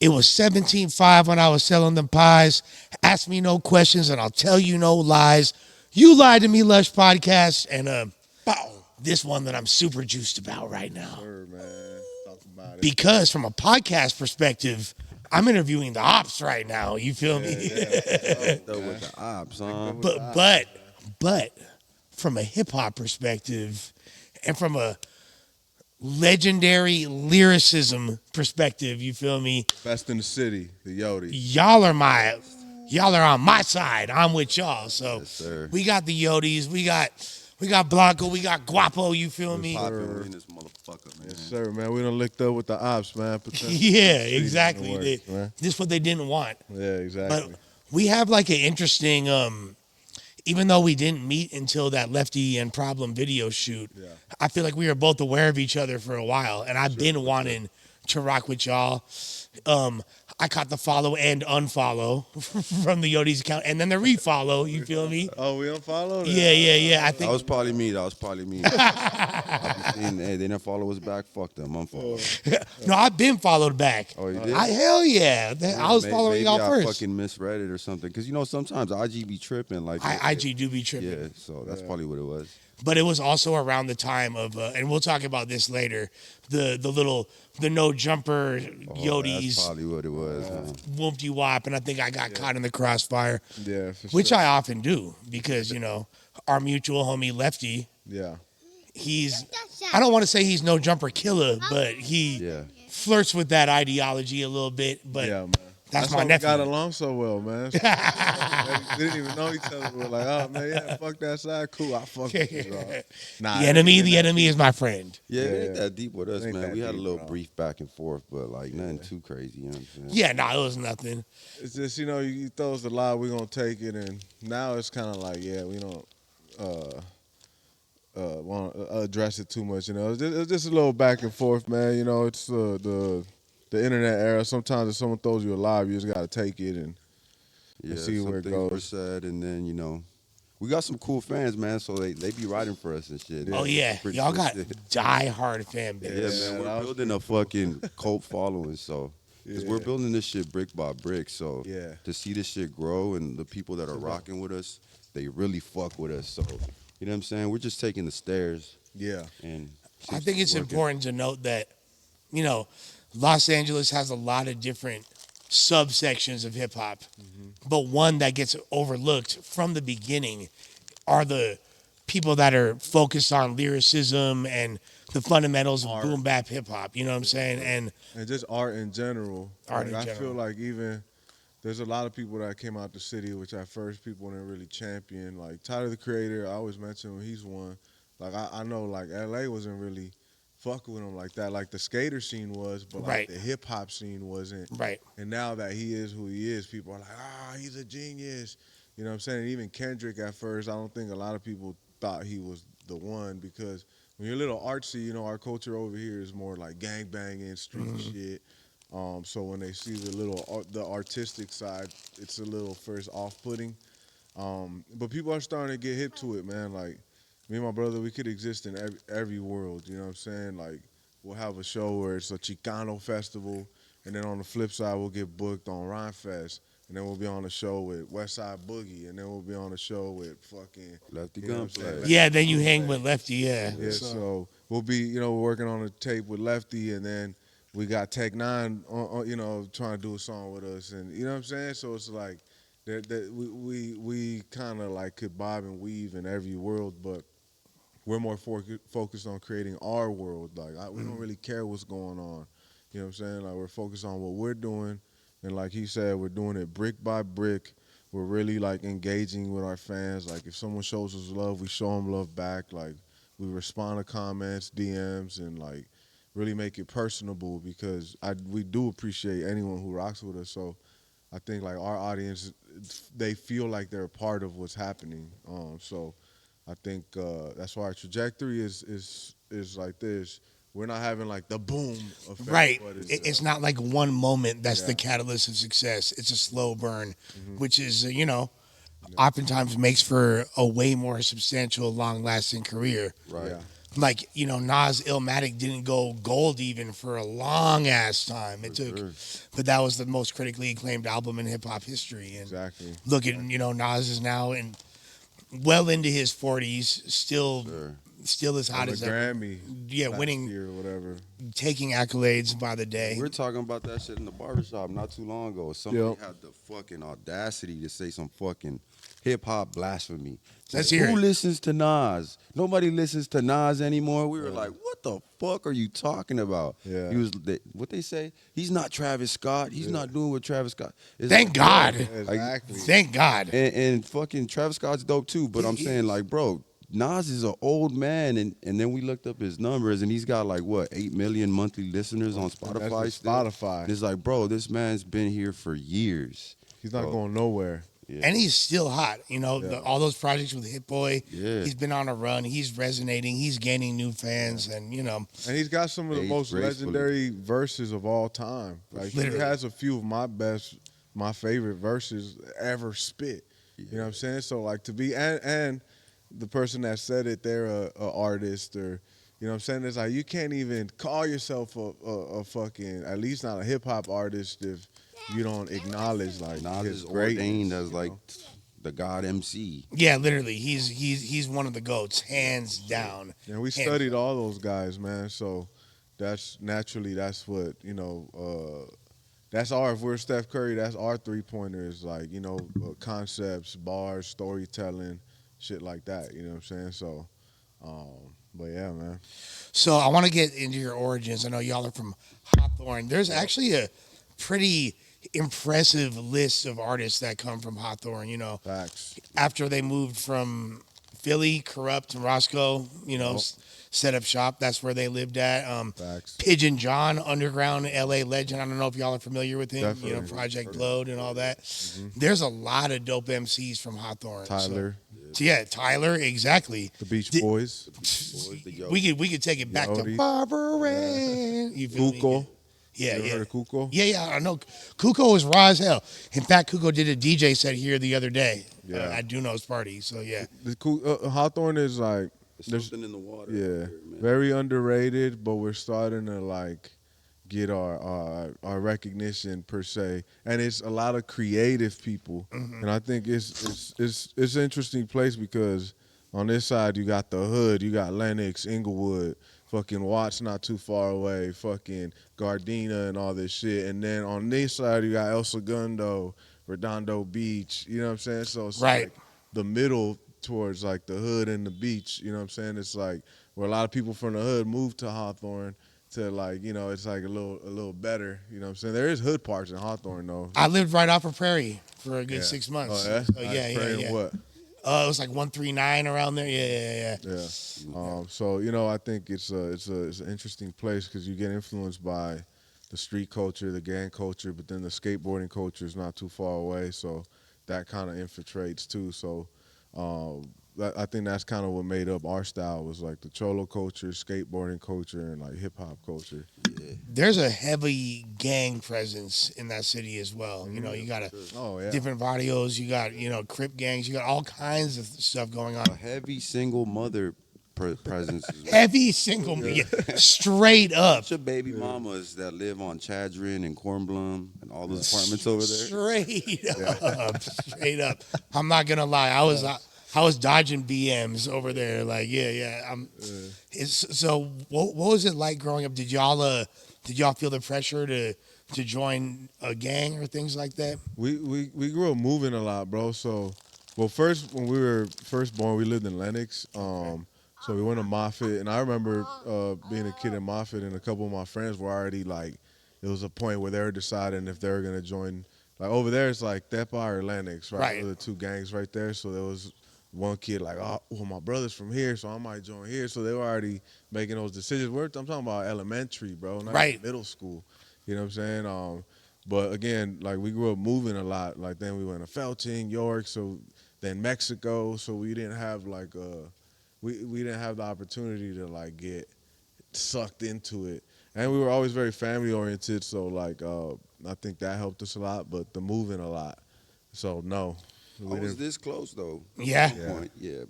It was 17.5 when I was selling them pies. Ask me no questions and I'll tell you no lies. You lied to me, Lush Podcast, and this one that I'm super juiced about right now. Sure, man. Talk about it. Because from a podcast perspective, I'm interviewing the ops right now. You feel me? With the ops, huh? But from a hip hop perspective and from a legendary lyricism perspective, you feel me? Best in the city, the Yotes. Y'all are on my side. I'm with y'all. So Yes, we got the Yotes, we got Blanco, we got Guapo, you feel me? Popping in this motherfucker, man. Yes, sir, man. We done licked up with the ops, man. Yeah, exactly. Man. This is what they didn't want. Yeah, exactly. But we have like an interesting, even though we didn't meet until that Lefty and Problem video shoot, I feel like we were both aware of each other for a while, and I've been wanting to rock with y'all. I caught the follow and unfollow from the Yotes account, and then the refollow. You feel me? Oh, we unfollowed? Yeah. I think That was probably me. Hey, they didn't follow us back. Fuck them. Unfollow. no, I've been followed back. Oh, you did? Hell yeah. I was following y'all I first. fucking misread it or something. Because, sometimes IG be tripping. Like IG do be tripping. Yeah, so that's probably what it was. But it was also around the time of, and we'll talk about this later, the no jumper Yotes. That's probably what it was. Whooped you wop, and I think I got caught in the crossfire. Yeah, for which sure. I often do because our mutual homie Lefty. Yeah. I don't want to say he's no jumper killer, but he flirts with that ideology a little bit. But yeah, man. that's my why nephew. We got along so well, man. We didn't even know each other. We're like, oh man, yeah, fuck that side. Cool, I fuck with you, bro. Nah, the enemy is my friend. Yeah, it ain't that deep with us, Ain't man. that We had a deep, little bro. brief back and forth, but like nothing too crazy. You know what I'm saying? Yeah, it was nothing. It's just you throw us a lie, we're gonna take it, and now it's kind of like, yeah, we don't want to address it too much. It's just a little back and forth, man. It's the internet era. Sometimes if someone throws you a lie, you just gotta take it and see where it some goes. things were said, and then we got some cool fans, man. So they be riding for us and shit. Oh yeah, Pretty y'all good got shit. die-hard fan base. Yeah, man, we're building a fucking cult following, so because we're building this shit brick by brick. So to see this shit grow and the people that are rocking with us, they really fuck with us. So you know what I'm saying? We're just taking the stairs. Yeah, and I think it's important to note that Los Angeles has a lot of different subsections of hip hop, but one that gets overlooked from the beginning are the people that are focused on lyricism and the fundamentals of boom bap hip hop. You know what I'm saying? and just art in general. I feel like even there's a lot of people that came out the city, which at first people didn't really champion. Like Tyler the Creator, I always mention when he's one. Like I know like LA wasn't really fucking with him like that. Like the skater scene was, but like the hip hop scene wasn't. Right. And now that he is who he is, people are like, he's a genius. You know what I'm saying? And even Kendrick at first, I don't think a lot of people thought he was the one because when you're a little artsy, our culture over here is more like gang banging, street shit. So when they see the artistic side, it's a little first off-putting. But people are starting to get hip to it, man. Like me and my brother, we could exist in every world. You know what I'm saying? Like we'll have a show where it's a Chicano festival, and then on the flip side, we'll get booked on Rhyme Fest. And then we'll be on a show with Westside Boogie, and then we'll be on a show with fucking Lefty Gunplay. Yeah, then you hang with Lefty, Yeah, so we'll be, we're working on a tape with Lefty, and then we got Tech Nine, trying to do a song with us, and you know what I'm saying. So it's like that we kind of like could bob and weave in every world, but we're more focused on creating our world. Like we don't really care what's going on. You know what I'm saying? Like we're focused on what we're doing. And like he said, we're doing it brick by brick. We're really like engaging with our fans. Like if someone shows us love, we show them love back. Like we respond to comments, DMs, and like really make it personable because we do appreciate anyone who rocks with us. So I think like our audience, they feel like they're a part of what's happening. So I think that's why our trajectory is like this. We're not having like the boom effect. Right. But It's not like one moment that's the catalyst of success. It's a slow burn, which is, oftentimes makes for a way more substantial, long-lasting career. Right. Yeah. like, Nas Illmatic didn't go gold even for a long ass time. It took, but that was the most critically acclaimed album in hip hop history. And Exactly. look at, Nas is now well into his 40s, still as hot On as the ever. Grammy. Yeah, last winning, year or whatever. taking accolades by the day. We were talking about that shit in the barbershop not too long ago. Somebody had the fucking audacity to say some fucking hip hop blasphemy. Let's hear Who it. listens to Nas? Nobody listens to Nas anymore. We were like, what the fuck are you talking about? Yeah. What they say? He's not Travis Scott. He's not doing what Travis Scott. It's Thank God. Exactly. Thank God. And fucking Travis Scott's dope too. But I'm saying, like, bro, Nas is an old man, and then we looked up his numbers, and he's got like what 8 million monthly listeners on Spotify. That's Still. Spotify. And it's like, bro, this man's been here for years. He's not going nowhere. Yeah. And he's still hot. All those projects with Hit Boy. Yeah. He's been on a run. He's resonating. He's gaining new fans, and And he's got some of the most legendary verses of all time. Like Literally. he has a few of my favorite verses ever spit. You know what I'm saying? So like to be and the person that said it, they're a artist or. You know what I'm saying? It's like you can't even call yourself a fucking, at least not a hip hop artist if you don't acknowledge like Nas his is greatness. ordained as like the God MC. yeah, literally, he's one of the goats, hands down. And we studied all those guys, man. So that's what that's if we're Steph Curry, that's our 3-pointers, like concepts, bars, storytelling, shit like that. You know what I'm saying? So. But yeah, man. So I want to get into your origins. I know y'all are from Hawthorne. There's actually a pretty impressive list of artists that come from Hawthorne. Facts. After they moved from Philly, Corrupt, and Roscoe, set up shop. That's where they lived at. Facts. Pigeon John, underground LA legend. I don't know if y'all are familiar with him. Definitely. Project Load and all that. Mm-hmm. There's a lot of dope MCs from Hawthorne. Tyler. Yeah, Tyler, exactly. The Beach Boys. We could take it back to Yotes. Barbara Ann. You feel me? Kuko. Yeah, You ever yeah. heard of Kuko? Yeah, I know. Kuko is raw as hell. In fact, Kuko did a DJ set here the other day at Duno's party. So yeah, Hawthorne is like There's something in the water. yeah, Here, man. very underrated, but we're starting to like get our recognition per se, and it's a lot of creative people, and I think it's an interesting place because on this side you got the hood, you got Lenox, Inglewood, fucking Watts not too far away, fucking Gardena and all this shit, and then on this side you got El Segundo, Redondo Beach, you know what I'm saying? So it's like the middle towards like the hood and the beach, you know what I'm saying? It's like where a lot of people from the hood move to Hawthorne. To like, it's like a little better, you know what I'm saying? There is hood parts in Hawthorne though. I lived right off of Prairie for a good 6 months. Oh, yeah? So, yeah. What? It was like 139 around there. Yeah. So I think it's an interesting place because you get influenced by the street culture, the gang culture, but then the skateboarding culture is not too far away, so that kind of infiltrates too. So I think that's kind of what made up our style was like the cholo culture, skateboarding culture, and like hip hop culture. Yeah. There's a heavy gang presence in that city as well. You got different barrios, you got Crip gangs, you got all kinds of stuff going on. A heavy single mother presence. Heavy single, straight up. Bunch of baby mamas that live on Chadron and Cornblum and all those apartments over there. Straight up. I'm not gonna lie. I was dodging BMs over there. Like, So, what was it like growing up? Did y'all feel the pressure to join a gang or things like that? We grew up moving a lot, bro. So, first when we were first born, we lived in Lenox. So we went to Moffitt, and I remember being a kid in Moffitt, and a couple of my friends were already like, it was a point where they were deciding if they were gonna join. Like over there, it's like Thepa or Lenox, right? Those are the two gangs right there. So there was one kid like, oh, well, my brother's from here, so I might join here. So they were already making those decisions. I'm talking about elementary, bro, not even middle school. You know what I'm saying? But again, like we grew up moving a lot. Like then we went to Felton, York, so then Mexico. So we didn't have like we didn't have the opportunity to like get sucked into it. And we were always very family oriented. So like I think that helped us a lot. But the moving a lot. So no. I was this close though. Yeah.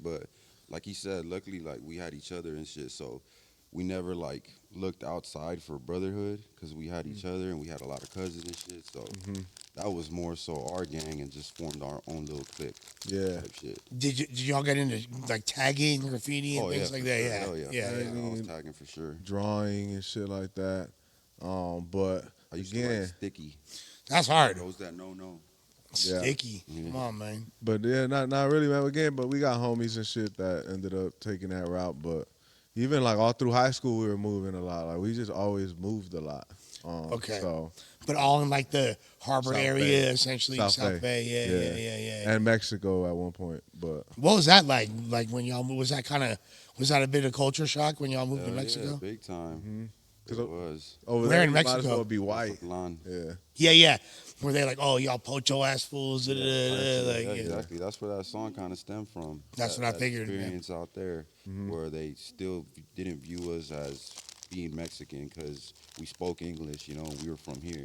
But like he said, luckily, like we had each other and shit, so we never like looked outside for brotherhood because we had each other and we had a lot of cousins and shit. So that was more so our gang and just formed our own little clique. Yeah. Type shit. Did y'all get into like tagging, graffiti, and things like that? Sure. Yeah. Hell yeah. Yeah. I was tagging for sure. Drawing and shit like that. But I used to write sticky. That's hard. Those that know. Sticky. Come on, man. But yeah, not really, man. Again, but we got homies and shit that ended up taking that route. But even like all through high school, we were moving a lot. Like we just always moved a lot. Okay. So, but all in like the harbor South area, Bay. essentially. South Bay. Yeah. And Mexico at one point. But what was that like? Like when y'all moved, was that a bit of culture shock when y'all moved to Mexico? Yeah, big time. It was. Over Where there, in you Mexico? might as well be white. Yeah. Were they like, oh, y'all pocho ass fools? Exactly. That's where that song kind of stemmed from. That's what I figured. Experience out there where they still didn't view us as being Mexican because we spoke English. You know, we were from here.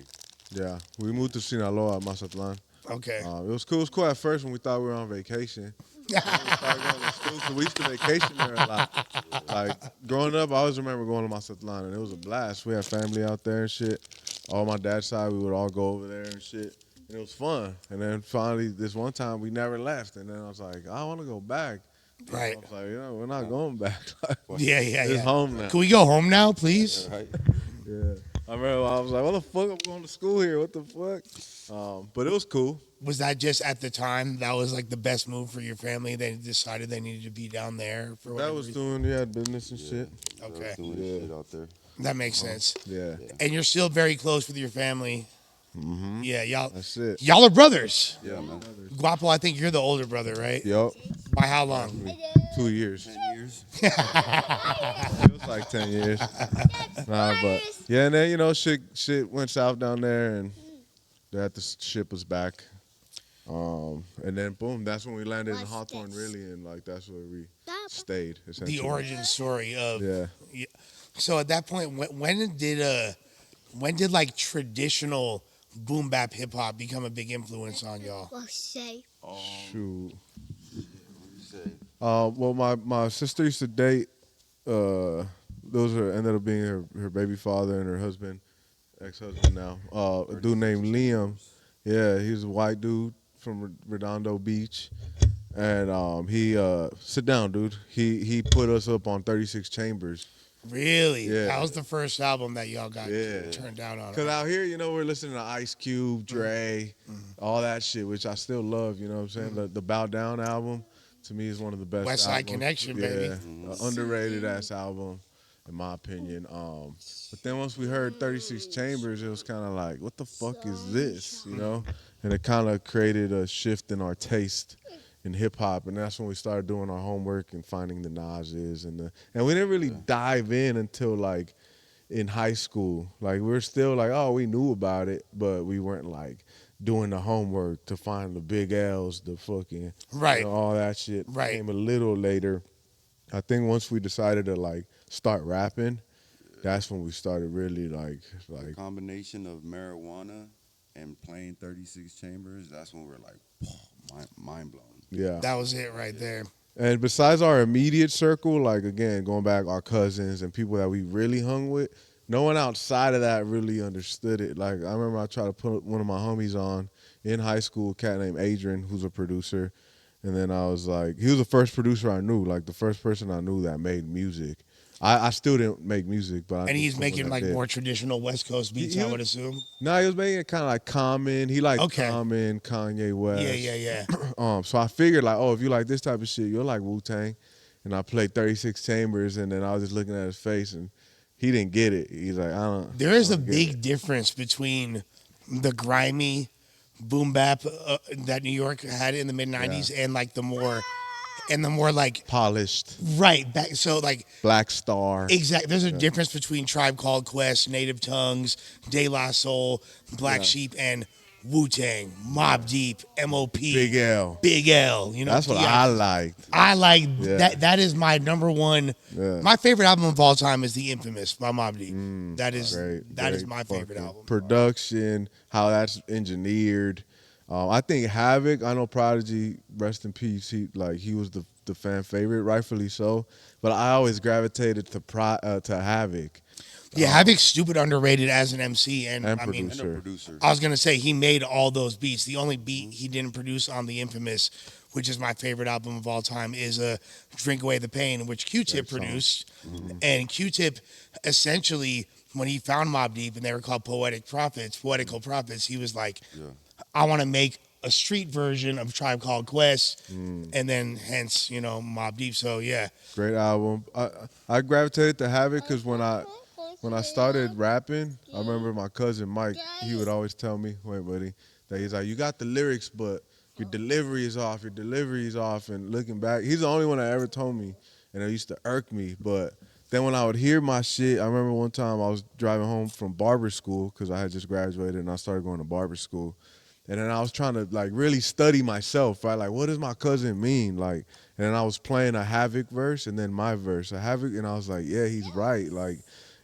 Yeah, we moved to Sinaloa, Mazatlan. Okay. It was cool. It was cool at first when we thought we were on vacation. We started going to school, so we used to vacation there a lot. Like growing up, I always remember going to Mazatlan, and it was a blast. We had family out there and shit. All my dad's side, we would all go over there and shit. And it was fun. And then finally, this one time, we never left. And then I was like, I want to go back. Right. I was like, we're not going back. Yeah. It's home now. Can we go home now, please? Right. Yeah. I remember I was like, what the fuck? I'm going to school here. What the fuck? But it was cool. Was that just at the time that was like the best move for your family? They decided they needed to be down there for whatever That was reason? doing, business and shit. Okay. Doing shit out there. That makes sense. Yeah. And you're still very close with your family. Mm-hmm. Yeah, y'all. That's it. Y'all are brothers. Yeah, man. Guapo, I think you're the older brother, right? Yup. By how long? 2 years. 10 years. It was like 10 years. Nah, but yeah, and then shit went south down there, and they had to ship us back. And then boom, that's when we landed in Hawthorne, really, and like that's where we stayed. The origin story of Yeah. So at that point, when did like traditional boom bap hip hop become a big influence on y'all? Shoot. Well, my sister used to date. Those ended up being her baby father and her husband, ex-husband now. A dude named Liam. Yeah, he's a white dude from Redondo Beach, and he sit down, dude. He put us up on 36 Chambers. Really? Yeah. That was the first album that y'all got turned down on. Cause out here, we're listening to Ice Cube, Dre, all that shit, which I still love. You know what I'm saying? The Bow Down album, to me, is one of the best. West Side albums. Connection, baby. Underrated ass album, in my opinion. But then once we heard 36 Chambers, it was kind of like, what the fuck is this? And it kind of created a shift in our taste in hip hop, and that's when we started doing our homework and finding the Nas's and we didn't really dive in until like in high school. Like we were still like, oh, we knew about it, but we weren't like doing the homework to find the big L's, the fucking all that shit. Right. Came a little later. I think once we decided to like start rapping, that's when we started really like The combination of marijuana and playing 36 Chambers. That's when we're like mind blown. Yeah. That was it right there. And besides our immediate circle, like again, going back, our cousins and people that we really hung with, no one outside of that really understood it. Like I remember I tried to put one of my homies on in high school, a cat named Adrian, who's a producer. And then I was like, he was the first producer I knew, like the first person I knew that made music. I still didn't make music, but and he's making like more traditional West Coast beats, I would assume. No, he was making kind of like Common. He liked Common, Kanye West. Yeah. So I figured like, oh, if you like this type of shit, you'll like Wu-Tang. And I played 36 Chambers, and then I was just looking at his face, and he didn't get it. He's like, I don't. There is a big difference between the grimy boom bap that New York had in the mid '90s and like the more like polished, right? Back so like Black Star. Exactly. There's a difference between Tribe Called Quest, Native Tongues, De La Soul, Black Sheep, and Wu-Tang, Mobb Deep, M.O.P. Big L. That's what I liked. I like that. That is my number one. My favorite album of all time is The Infamous by Mobb Deep. That is my favorite album. Production, how that's engineered. I think Havoc. I know Prodigy. Rest in peace. He was the the fan favorite, rightfully so. But I always gravitated to Havoc. Yeah, Havoc's stupid underrated as an MC, and And I mean, And a producer. I was gonna say he made all those beats. The only beat he didn't produce on the Infamous, which is my favorite album of all time, is "Drink Away the Pain," which Q-Tip produced. And Q-Tip, essentially, when he found Mobb Deep and they were called Poetical Prophets, he was like, I want to make a street version of Tribe Called Quest, and then hence Mobb Deep. So yeah, Great album. I gravitated to Havoc because when I started rapping, I remember my cousin Mike. He would always tell me, "Wait, buddy," that he's like, "You got the lyrics, but your delivery is off. Your delivery is off." And looking back, he's the only one that ever told me, and it used to irk me. But then when I would hear my shit, I remember one time I was driving home from barber school because I had just graduated and I started going to barber school. And then I was trying to like really study myself, right? Like, what does my cousin mean? Like, and then I was playing a Havoc verse and then my verse, a Havoc, and I was like, yeah, he's right. Like,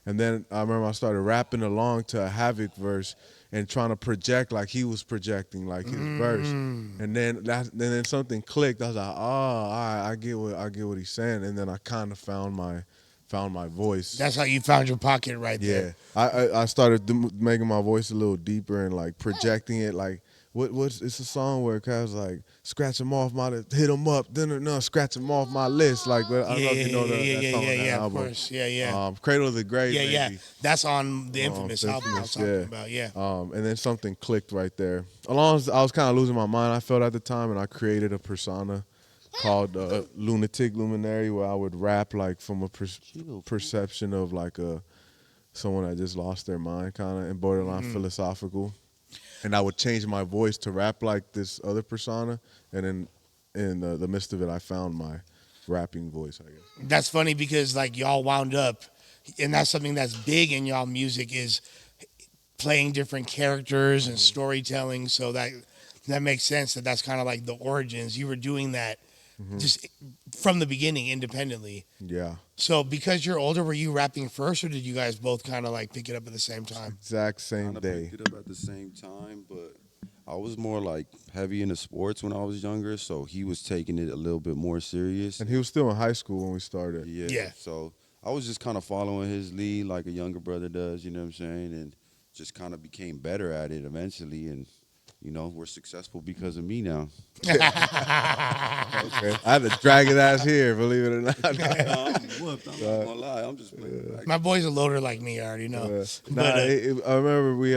and then I remember I started rapping along to a Havoc verse and trying to project like he was projecting like his verse. And then something clicked. I was like, oh, all right, I get what he's saying. And then I kind of found my voice. that's how you found your pocket right Yeah, there. I started making my voice a little deeper and like projecting it. Like what's it's a song where Kyle like scratch him off my hit him up, then no scratch him off my list. Like I don't know if you know that song on that Of album. course, yeah. Cradle of the Grave. Yeah. Maybe. That's on the Infamous album I was talking about. Yeah. And then something clicked right there. Along I was kind of losing my mind. I felt at the time, and I created a persona called Lunatic Luminary, where I would rap like from a perception of like someone that just lost their mind, kind of, and borderline philosophical. And I would change my voice to rap like this other persona, and then in the midst of it, I found my rapping voice, I guess. That's funny because like y'all wound up, and that's something that's big in y'all music is playing different characters and storytelling. So that makes sense. That's kind of like the origins. You were doing that just from the beginning independently. Yeah. So because you're older, were you rapping first, or did you guys both kind of like pick it up at the same time? Exact same Kinda day. picked it up at the same time, but I was more like heavy into sports when I was younger, so he was taking it a little bit more serious. And he was still in high school when we started. Yeah. So I was just kind of following his lead like a younger brother does, you know what I'm saying? And just kind of became better at it eventually. And, we're successful because of me now. Okay. I had to drag his ass here, believe it or not. I'm whooped. I'm not gonna lie. I'm just playing back. My boy's a loader like me, I already know. I remember he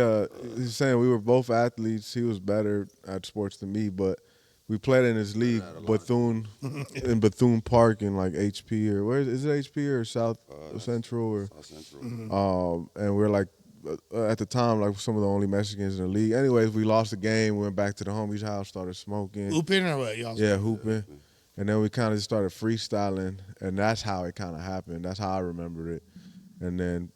was saying we were both athletes. He was better at sports than me, but we played in his league, Bethune, in Bethune Park in like HP or where is it HP or South Central or South Central. and we're like at the time like some of the only Mexicans in the league. Anyways, we lost the game. We went back to the homie's house, started smoking. Hooping or what, y'all? Yeah, hooping. And then we kind of just started freestyling, and that's how it kind of happened. That's how I remembered it. And then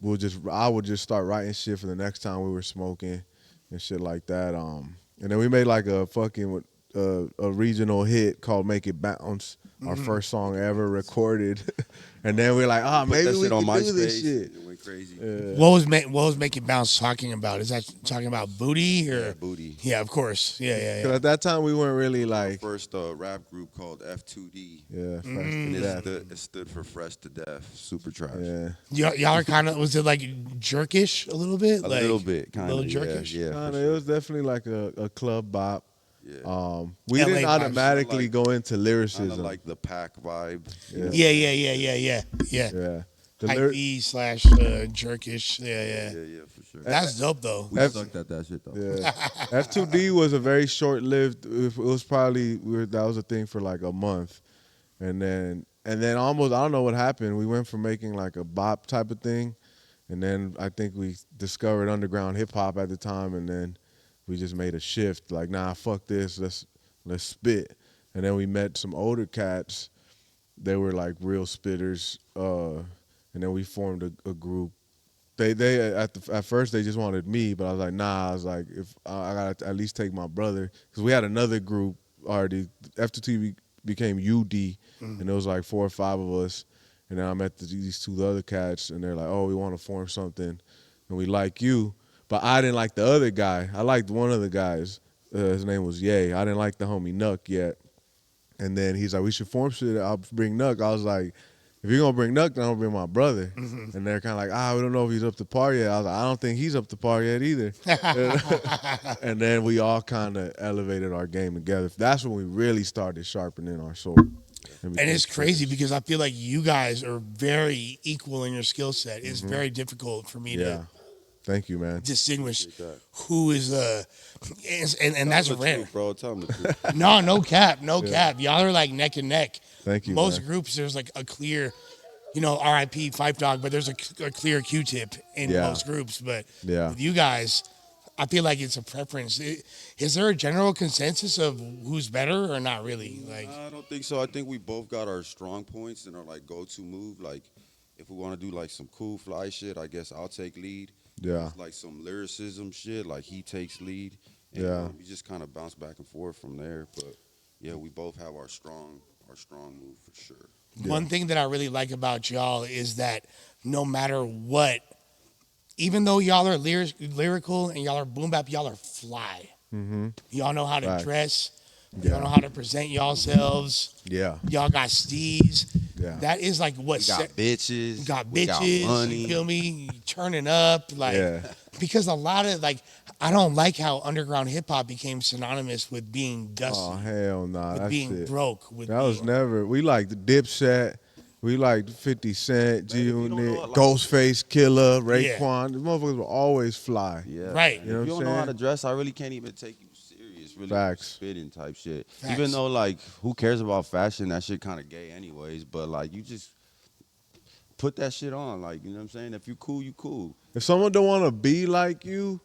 I would just start writing shit for the next time we were smoking and shit like that. And then we made like a fucking a regional hit called "Make It Bounce," our first song ever recorded. And then we're like, maybe we can do this shit. It went crazy. What was Make It Bounce talking about? Is that talking about booty or? Yeah, booty. Yeah, of course. Yeah. Because at that time we weren't really like. First rap group called F2D. Yeah, fresh And to death. it stood for Fresh to Death. Super trash. Yeah. Y'all are kind of, was it like jerkish a little bit? A like, little bit, kind of. little jerkish? Yeah. Kinda, it was definitely like a club bop. Yeah. We LA didn't vibes. automatically Like- go into Kind lyricism. of like the pack vibe. Yeah. Yeah. Yeah. The Hype lyric- E / jerkish. Yeah. Yeah, for sure. That's dope though. We sucked at that shit though. Yeah, F2D was a very short-lived. It was probably that was a thing for like a month, and then almost I don't know what happened. We went from making like a bop type of thing, and then I think we discovered underground hip hop at the time, and then we just made a shift. Like, nah, fuck this. Let's spit. And then we met some older cats. They were like real spitters, and then we formed a group. They at first they just wanted me, but I was like, nah. I was like, if I gotta at least take my brother, because we had another group already. F2T became UD, and there was like 4 or 5 of us. And then I met these 2 other cats, and they're like, oh, we want to form something, and we like you. But I didn't like the other guy. I liked one of the guys. His name was Ye. I didn't like the homie Nuck yet. And then he's like, we should form shit. I'll bring Nuck. I was like, if you're gonna bring Nuck, then I'll bring my brother. Mm-hmm. And they're kind of like, we don't know if he's up to par yet. I was like, I don't think he's up to par yet either. And then we all kind of elevated our game together. That's when we really started sharpening our sword. And it's crazy because I feel like you guys are very equal in your skill set. It's very difficult for me to Thank you, man. distinguish who is and that's rare. Truth, bro. Tell them the truth. No cap, cap. Y'all are like neck and neck. Thank you. Most man. groups, there's like a clear, RIP Fife Dog, but there's a clear Q-tip in most groups. But with you guys, I feel like it's a preference. Is there a general consensus of who's better or not really? Like, I don't think so. I think we both got our strong points and our like go-to move. Like, if we want to do like some cool fly shit, I guess I'll take lead. Yeah. Like some lyricism shit, like he takes lead. And, we just kind of bounce back and forth from there. But yeah, we both have our strong move for sure. One thing that I really like about y'all is that no matter what, even though y'all are lyrical and y'all are boom bap, y'all are fly. Mm-hmm. Y'all know how to dress. Yeah. Y'all know how to present yourselves. Yeah. Y'all got steez. Yeah. That is like what We got bitches. got we bitches. Got money. You feel me? Turning up. Like because a lot of like I don't like how underground hip hop became synonymous with being dusty. Oh hell nah. With That's being it. broke. With That was never. We liked the Dipset. We liked 50 Cent, G Unit, like, Ghostface, Killer, Raekwon. These motherfuckers were always fly. Yeah. Right. You know if you don't know how to dress, I really can't even take you serious. Really Facts. spitting type shit. Facts. Even though like who cares about fashion? That shit kind of gay anyways. But like you just put that shit on. Like you know what I'm saying? If you cool, you cool. If someone don't want to be like you,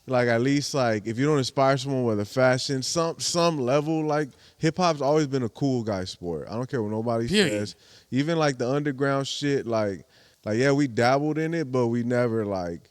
like at least like if you don't inspire someone with a fashion, some level, like hip hop's always been a cool guy sport. I don't care what nobody says. Even like the underground shit, like yeah, we dabbled in it, but we never like.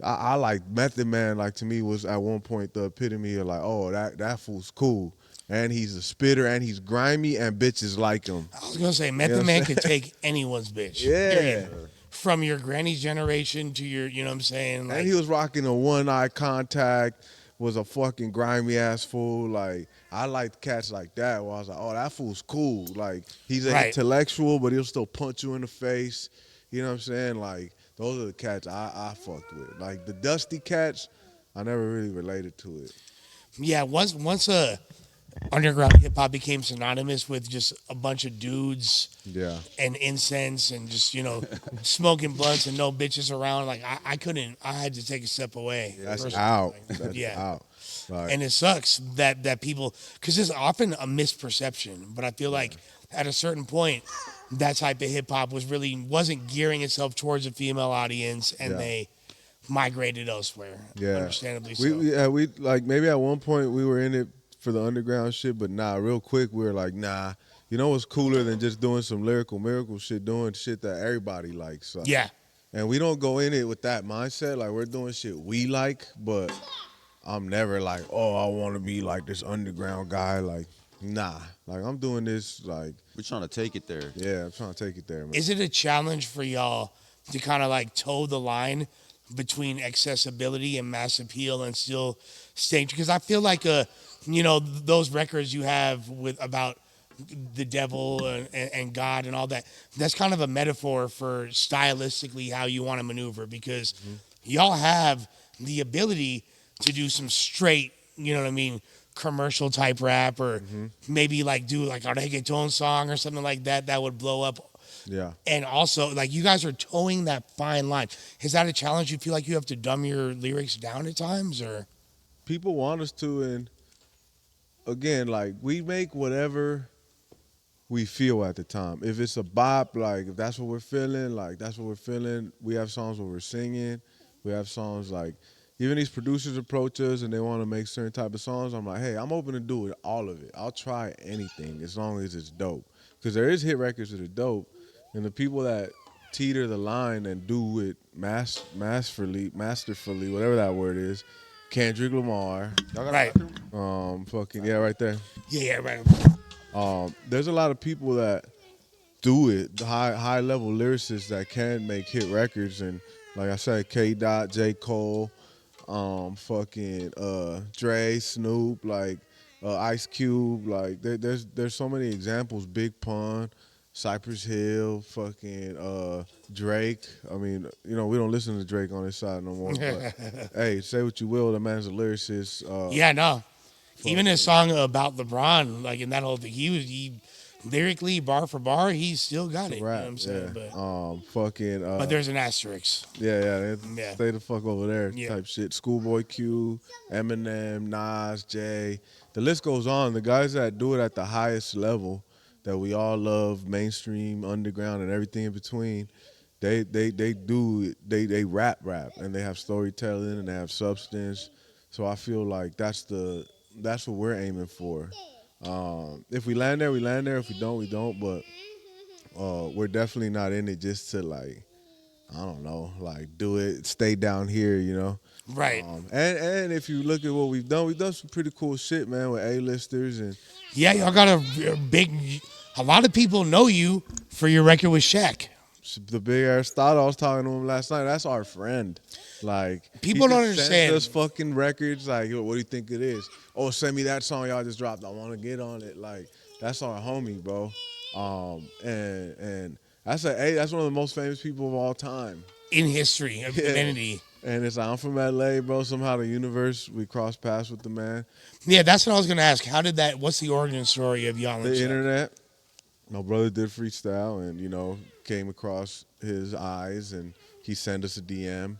I like Method Man. Like to me, was at one point the epitome of like, oh, that fool's cool, and he's a spitter, and he's grimy, and bitches like him. I was gonna say Method Man could take anyone's bitch. Yeah. Period. From your granny's generation to your, you know what I'm saying? Like, And he was rocking a one eye contact, was a fucking grimy ass fool. Like, I liked cats like that where I was like, oh, that fool's cool. Like, he's an intellectual, but he'll still punch you in the face. You know what I'm saying? Like, those are the cats I fucked with. Like, the dusty cats, I never really related to it. Yeah, once underground hip hop became synonymous with just a bunch of dudes and incense and just, smoking blunts and no bitches around. Like I couldn't, I had to take a step away. That's out. Like, That's out. Like, and it sucks that people, because there's often a misperception, but I feel like at a certain point, that type of hip hop wasn't gearing itself towards a female audience and they migrated elsewhere. Yeah. Understandably so. We like maybe at one point we were in it for the underground shit, but real quick we were like, you know what's cooler than just doing some lyrical miracle shit, doing shit that everybody likes. So. Yeah. And we don't go in it with that mindset, like we're doing shit we like, but I'm never like, oh, I want to be like this underground guy, like, nah. Like I'm doing this, like. We're trying to take it there. Yeah, I'm trying to take it there, man. Is it a challenge for y'all to kind of like toe the line between accessibility and mass appeal and still staying? Because I feel like those records you have about the devil and God and all that, that's kind of a metaphor for stylistically how you want to maneuver, because y'all have the ability to do some straight, you know what I mean, commercial type rap, or maybe like do like a reggaeton song or something like that would blow up. Yeah. And also, like, you guys are towing that fine line. Is that a challenge? You feel like you have to dumb your lyrics down at times, or? People want us to, and again, like, we make whatever we feel at the time. If it's a bop, like, if that's what we're feeling, like, that's what we're feeling. We have songs where we're singing. We have songs like, even these producers approach us and they want to make certain type of songs. I'm like, hey, I'm open to do it, all of it. I'll try anything as long as it's dope. Because there is hit records that are dope, and the people that teeter the line and do it masterfully, whatever that word is, Kendrick Lamar. Right. Right there. Yeah, right. There's a lot of people that do it, the high level lyricists that can make hit records, and like I said, K. Dot, J. Cole, Dre, Snoop, like Ice Cube. Like there's so many examples. Big Pun, Cypress Hill, fucking Drake. I mean, you know, we don't listen to Drake on this side no more. But hey, say what you will, the man's a lyricist. Yeah, no. Even his fucking- song about LeBron, like in that whole thing, he lyrically, bar for bar, he still got it. You know what rap, I'm saying? yeah. Fucking. But there's an asterisk. Yeah, Yeah. stay the fuck over there Yeah. type shit. Schoolboy Q, Eminem, Nas, Jay. The list goes on. The guys that do it at the highest level that we all love, mainstream, underground, and everything in between, they rap, and they have storytelling and they have substance. So I feel like that's what we're aiming for. If we land there, we land there. If we don't, we don't. But we're definitely not in it just to like, I don't know, like do it, stay down here, you know. Right. And if you look at what we've done some pretty cool shit, man, with A-listers and Yeah, y'all got a big. A lot of people know you for your record with Shaq. the big Aristotle. I was talking to him last night. That's our friend. Like People he don't just understand. sends us fucking records. Like, yo, what do you think it is? Oh, send me that song y'all just dropped. I want to get on it. Like that's our homie, bro. And that's one of the most famous people of all time. In history of humanity. And it's I'm from LA, bro. Somehow the universe, we crossed paths with the man. Yeah, that's what I was gonna ask. What's the origin story of y'all and The Shaq? internet. My brother did freestyle and, you know, came across his eyes and he sent us a DM.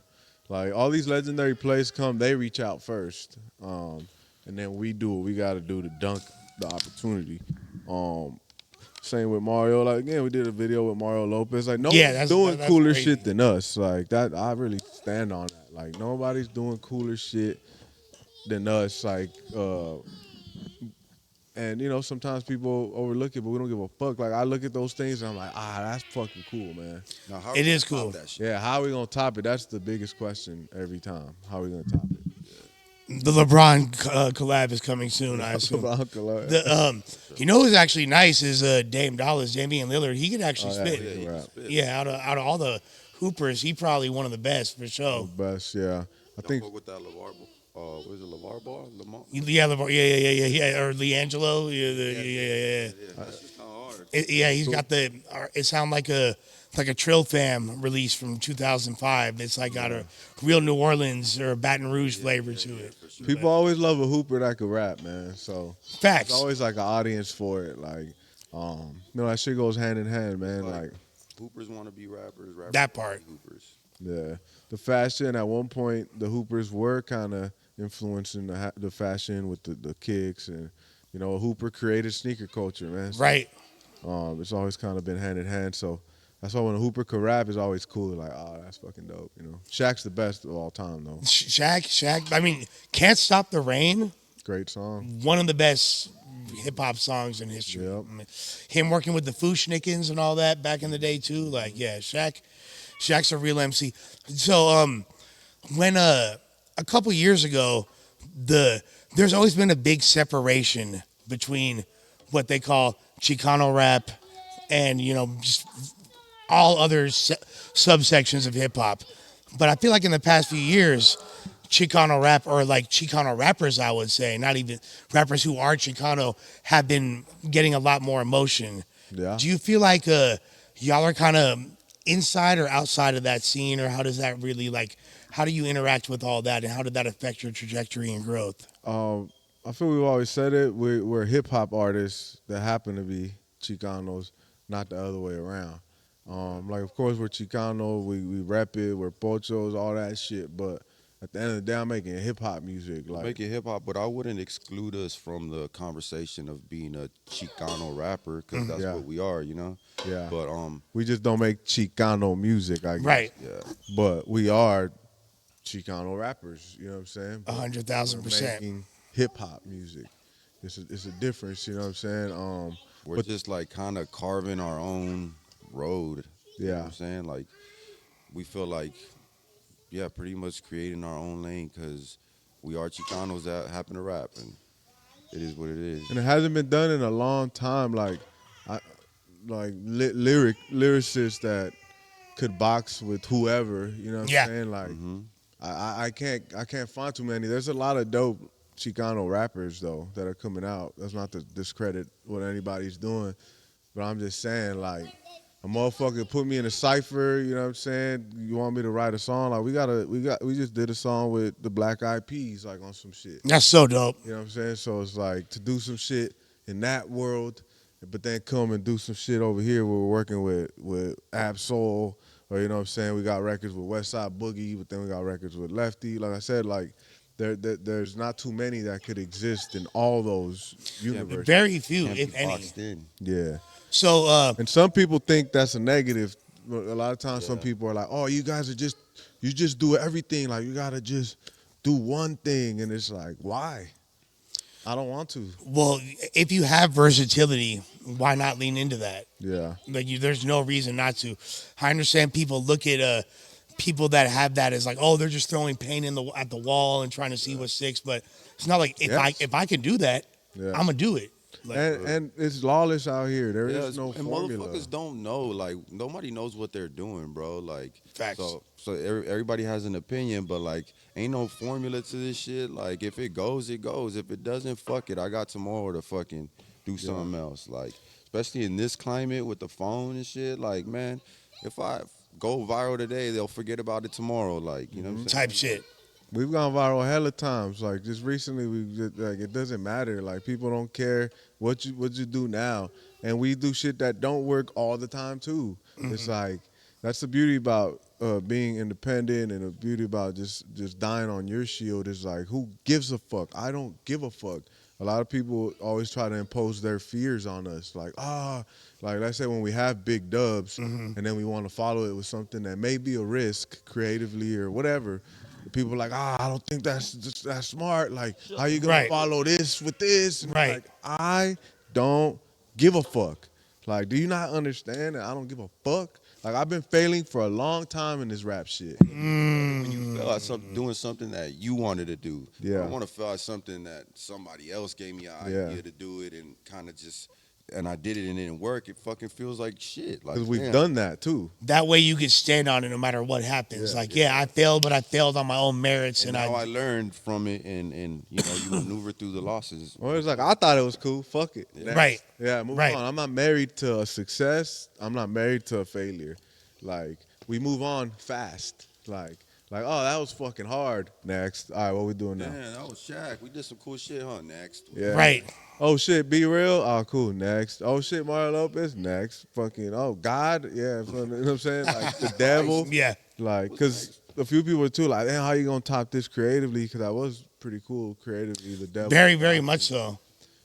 Like all these legendary plays they reach out first. And then we do what we gotta do to dunk the opportunity. Same with Mario. Like again, we did a video with Mario Lopez. Like nobody's doing that's cooler crazy. shit than us. Like that, I really stand on that. Like nobody's doing cooler shit than us. Like, and you know sometimes people overlook it, but we don't give a fuck. Like I look at those things and I'm like, that's fucking cool, man. Now, how It we is gonna top cool. that shit? Yeah, how are we gonna top it? That's the biggest question every time. How are we gonna top it? The LeBron collab is coming soon, I assume. You know who's actually nice is Dame Damian Lillard. He could actually spit. Yeah, he can spit. Yeah, out of all the hoopers, he probably one of the best for sure. Best, yeah. I think Don't fuck with that LeVar. What is it, LeVar Ball? Lamar? Yeah, yeah, or Leangelo. Yeah. That's just kind of hard. He's got the. It sounds like a Trill Fam release from 2005. It's like got a real New Orleans or Baton Rouge flavor to it. Sure. people always love a hooper that could rap, man. So Facts. there's always like an audience for it. Like, you know, that shit goes hand in hand, man. Like Hoopers want to be rappers. Rappers That wanna part. be Hoopers. yeah, the fashion at one point, the hoopers were kind of influencing the fashion with the kicks, and you know, a hooper created sneaker culture, man. So, Right. it's always kind of been hand in hand. So that's why when a hooper could rap, it's always cool. Like, that's fucking dope. You know, Shaq's the best of all time, though. Shaq. I mean, Can't Stop the Rain. Great song. One of the best hip hop songs in history. Yep. I mean, him working with the Fushnikins and all that back in the day too. Like, yeah, Shaq's a real MC. So, when a couple years ago, there's always been a big separation between what they call Chicano rap and just all other subsections of hip hop. But I feel like in the past few years, Chicano rap, or like Chicano rappers, I would say, not even rappers who are Chicano, have been getting a lot more emotion. Yeah. Do you feel like y'all are kind of inside or outside of that scene, or how does that really, like, how do you interact with all that, and how did that affect your trajectory and growth? I feel we've always said it. We're hip hop artists that happen to be Chicanos, not the other way around. Like, of course, we're Chicano, we rap it, we're pochos, all that shit. But at the end of the day, I'm making hip hop music. Like, Making hip hop, but I wouldn't exclude us from the conversation of being a Chicano rapper, because that's Yeah. what we are, you know. yeah, But we just don't make Chicano music, I guess. Right. yeah, But we are Chicano rappers. You know what I'm saying? 100,000%. Making hip hop music. It's a difference. You know what I'm saying? we're just like kind of carving our own road. You know Yeah. what I'm saying? Like, we feel like, yeah, pretty much creating our own lane, because we are Chicanos that happen to rap, and it is what it is. And it hasn't been done in a long time. Like, lyricists that could box with whoever. You know what Yeah. I'm saying? Like, I can't find too many. There's a lot of dope Chicano rappers though that are coming out. That's not to discredit what anybody's doing, but I'm just saying like a motherfucker put me in a cipher. You know what I'm saying? You want me to write a song? Like we just did a song with the Black Eyed Peas like on some shit. That's so dope. You know what I'm saying? So it's like to do some shit in that world, but then come and do some shit over here where we're working with Ab Soul, or you know what I'm saying? We got records with Westside Boogie, but then we got records with Lefty. Like I said, like there's not too many that could exist in all those universes. Very few, Can't if be any. boxed in. Yeah. So And some people think that's a negative. A lot of times some people are like, oh, you guys are you just do everything. Like you gotta just do one thing. And it's like, why? I don't want to. well, if you have versatility, why not lean into that? Yeah. Like there's no reason not to. I understand people look at people that have that as like, oh, they're just throwing paint at the wall and trying to see what sticks. But it's not like if I can do that, I'm gonna do it. Like, And it's lawless out here. There is Yeah, no and formula. motherfuckers don't know. Like nobody knows what they're doing, bro. Like Facts. So everybody has an opinion, but like ain't no formula to this shit. Like if it goes, it goes. If it doesn't, fuck it. I got tomorrow to fucking do something else. Like especially in this climate with the phone and shit. Like man, if I go viral today, they'll forget about it tomorrow. Like you know what I'm saying? type shit. We've gone viral hella times. Like just recently, like it doesn't matter. Like people don't care what you do now, and we do shit that don't work all the time too. It's like that's the beauty about being independent, and the beauty about just dying on your shield is like who gives a fuck? I don't give a fuck. A lot of people always try to impose their fears on us, like like let's say when we have big dubs, and then we want to follow it with something that may be a risk creatively or whatever. People are like, I don't think that's smart. Like, how you gonna follow this with this? And Right. like, I don't give a fuck. Like, do you not understand that I don't give a fuck? Like, I've been failing for a long time in this rap shit. When you feel like doing something that you wanted to do. Yeah. I don't want to feel like something that somebody else gave me an idea to do it and kind of just, and I did it and it didn't work. It fucking feels like shit. Like Because we've damn. done that too. That way you can stand on it no matter what happens. I failed, but I failed on my own merits, And now I learned from it, and you know you maneuver through the losses. Well, it's like I thought it was cool. Fuck it. Yeah. Right. Yeah, move on. I'm not married to a success. I'm not married to a failure. Like we move on fast. Like oh, that was fucking hard. Next. All right, what we doing now? Man, that was Shaq. We did some cool shit, huh? Next. Yeah. Right. Oh shit, Be Real. Oh cool. Next. Oh shit, Mario Lopez. Next. Fucking God. Yeah. You know what I'm saying? Like the devil. Yeah. Like, cause a few people were too like, how you gonna top this creatively? Because that was pretty cool creatively. The devil. Very, very much so.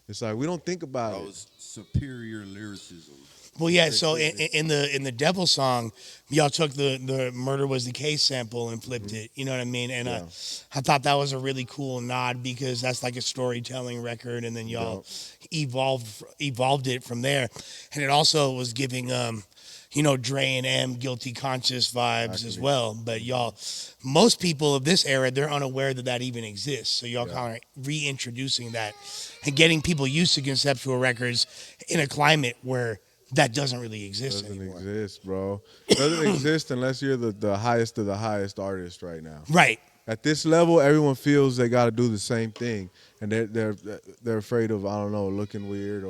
It's like we don't think about That it. was superior lyricism. Well, yeah. So in the Devil song, y'all took the Murder Was the Case sample and flipped it. You know what I mean? And I thought that was a really cool nod because that's like a storytelling record, and then y'all evolved it from there, and it also was giving Dre and M Guilty Conscious vibes as well. But y'all, most people of this era, they're unaware that even exists. So y'all kind of reintroducing that and getting people used to conceptual records in a climate where that doesn't really exist anymore. Doesn't exist, bro. Doesn't exist unless you're the highest of the highest artist right now. Right. At this level, everyone feels they got to do the same thing, and they're afraid of, I don't know, looking weird,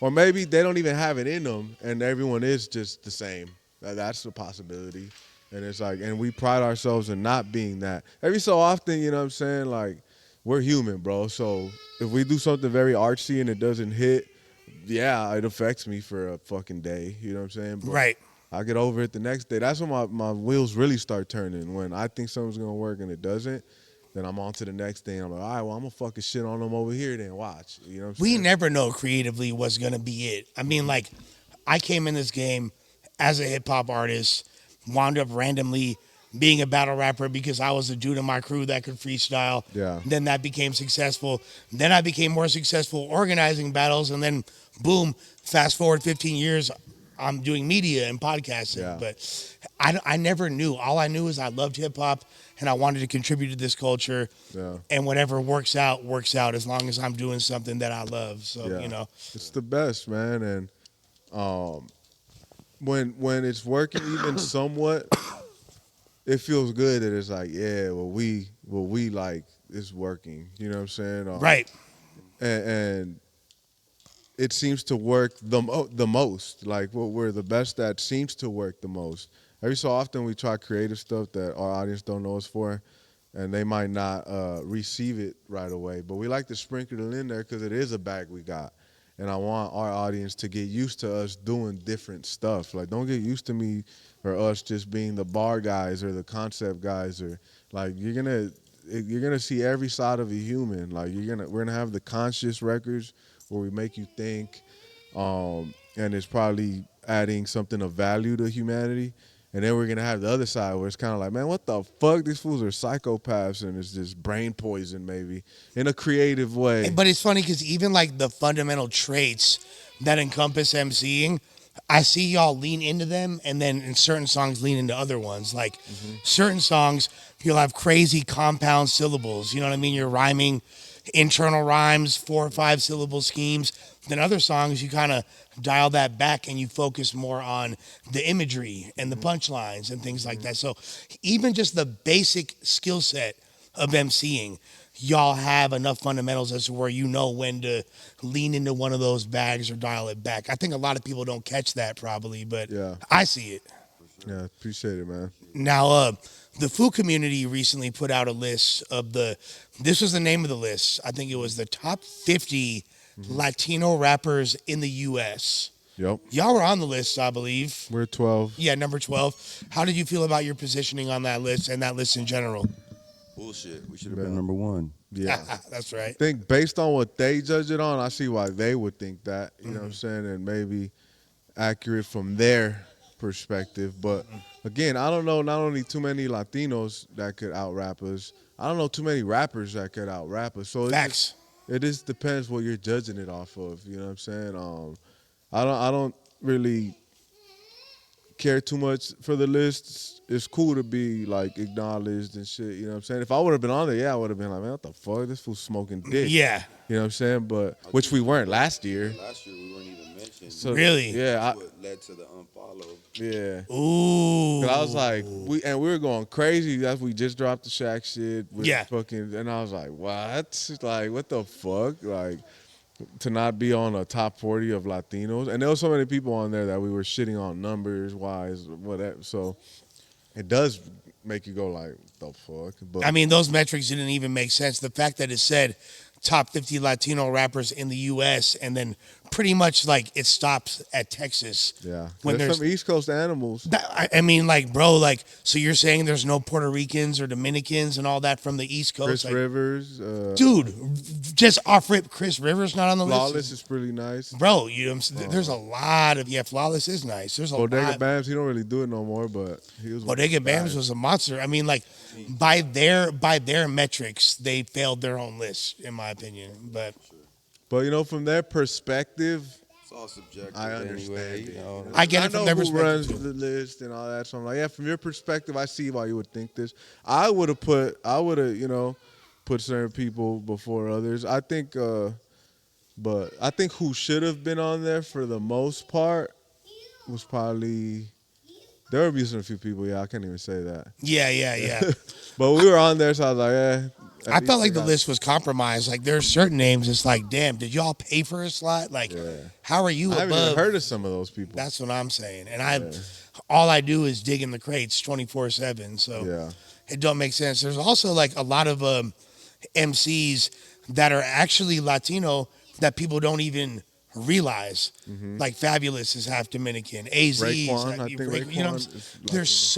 or maybe they don't even have it in them, and everyone is just the same. That's a possibility, and it's like, and we pride ourselves in not being that. Every so often, you know what I'm saying? Like, we're human, bro. So if we do something very artsy and it doesn't hit, yeah, it affects me for a fucking day. You know what I'm saying? But Right. I get over it the next day. That's when my wheels really start turning. When I think something's gonna work and it doesn't, then I'm on to the next thing. I'm like, all right, well, I'm gonna fucking shit on them over here then. Watch. You know what I'm saying? We never know creatively what's gonna be it. I mean, like, I came in this game as a hip hop artist, wound up randomly being a battle rapper because I was a dude in my crew that could freestyle. Yeah. Then that became successful. Then I became more successful organizing battles, and then boom, fast forward 15 years, I'm doing media and podcasting. Yeah. But I never knew. All I knew is I loved hip hop and I wanted to contribute to this culture. Yeah. And whatever works out as long as I'm doing something that I love. So, Yeah. It's the best, man. And when it's working even somewhat, it feels good that it's like, yeah, well we like is working. You know what I'm saying? Right. And it seems to work the most. Like what we're the best at seems to work the most. Every so often we try creative stuff that our audience don't know us for, and they might not receive it right away. But we like to sprinkle it in there because it is a bag we got. And I want our audience to get used to us doing different stuff. Like, don't get used to me or us just being the bar guys or the concept guys, or like you're gonna see every side of a human. Like we're gonna have the conscious records where we make you think, and it's probably adding something of value to humanity. And then we're gonna have the other side where it's kind of like, man, what the fuck? These fools are psychopaths, and it's just brain poison, maybe in a creative way. But it's funny because even like the fundamental traits that encompass MCing, I see y'all lean into them, and then in certain songs lean into other ones. Like certain songs, you'll have crazy compound syllables. You know what I mean? You're rhyming internal rhymes, 4 or 5 syllable schemes. Then other songs, you kind of dial that back and you focus more on the imagery and the punchlines and things like that. So even just the basic skill set of MCing, y'all have enough fundamentals as to where you know when to lean into one of those bags or dial it back. I think a lot of people don't catch that probably, but Yeah. I see it. Yeah, appreciate it, man. Now, the food community recently put out a list of this was the name of the list. I think it was the top 50 Latino rappers in the U.S. Yep. Y'all were on the list, I believe. We're 12. Yeah, number 12. How did you feel about your positioning on that list and that list in general? Bullshit. We should have been number 1. Yeah. That's right. I think based on what they judge it on, I see why they would think that. You know what I'm saying? And maybe accurate from their perspective. But again, I don't know not only too many Latinos that could out-rap us, I don't know too many rappers that could out-rap us. So Facts. It just depends what you're judging it off of. You know what I'm saying? I don't really care too much for the lists. It's cool to be like acknowledged and shit. You know what I'm saying? If I would have been on there, yeah, I would have been like, man, what the fuck? This fool's smoking dick. Yeah. You know what I'm saying? But which we weren't last year. Last year we weren't even mentioned. So, Really? Yeah. That's what led to the unfollow. Yeah. Ooh. 'Cause I was like, we were going crazy. That's we just dropped the Shaq shit. With Yeah. Fucking, and I was like, what? Like, what the fuck? Like, to not be on a top 40 of Latinos. And there was so many people on there that we were shitting on numbers wise, whatever. So it does make you go like, the fuck? But I mean, those metrics didn't even make sense. The fact that it said top 50 Latino rappers in the U.S. and then pretty much like it stops at Texas. yeah, When there's some East Coast animals. I mean, like, bro, like, so you're saying there's no Puerto Ricans or Dominicans and all that from the East Coast? Chris Like, Rivers. dude, just off rip, Chris Rivers not on the Flawless list? is pretty nice. Bro, you know what I'm saying? There's a lot of, Flawless is nice. There's a Bodega lot. Bams, he don't really do it no more, but he was Bodega Bams was a monster. I mean, like, by their metrics, they failed their own list, in my opinion. But you know, from their perspective, It's all subjective. I understand anyway, it. you know. I get it know from their who perspective. runs too. the list and all that. So I'm like, yeah, from your perspective, I see why you would think this. I would have, put certain people before others. I think, but I think who should have been on there for the most part was probably. There were a few people. Yeah, I can't even say that. Yeah. But we were on there, so I was like, yeah. I felt like the list was compromised. Like, there are certain names, it's like, damn, did y'all pay for a slot? Like, how are you I haven't above? even heard of some of those people. That's what I'm saying. And all I do is dig in the crates 24/7. So Yeah. it don't make sense. There's also like a lot of MCs that are actually Latino that people don't even realize. Like Fabulous is half Dominican. AZ, Raekwon, I think Raekwon is there's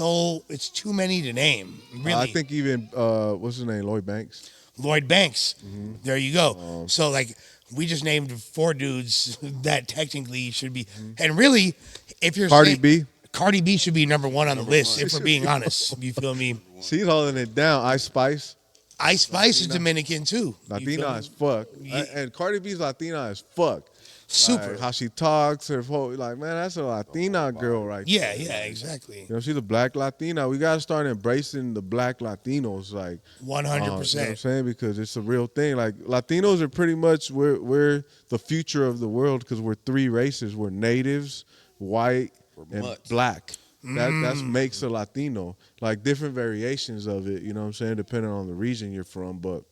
it's too many to name. Really, I think even what's his name, Lloyd Banks. Lloyd Banks. There you go. So like we just named 4 dudes that technically should be, and really, if you're Cardi saying, B. Cardi B should be number 1 on the list. If we're being honest, you feel me? She's holding it down. Ice Spice. Ice Spice is Dominican too. You Latina feel as me? fuck. Yeah. And Cardi B's Latina as fuck. Super. Like, how she talks, her whole, like, man, that's a Latina girl right Yeah, there. yeah, exactly. You know, she's a black Latina. We gotta start embracing the black Latinos, like 100%. You know what I'm saying? Because it's a real thing. Like Latinos are pretty much we're the future of the world because we're 3 races. We're natives, white, and mutts. black. That makes a Latino. Like different variations of it, you know what I'm saying, depending on the region you're from. But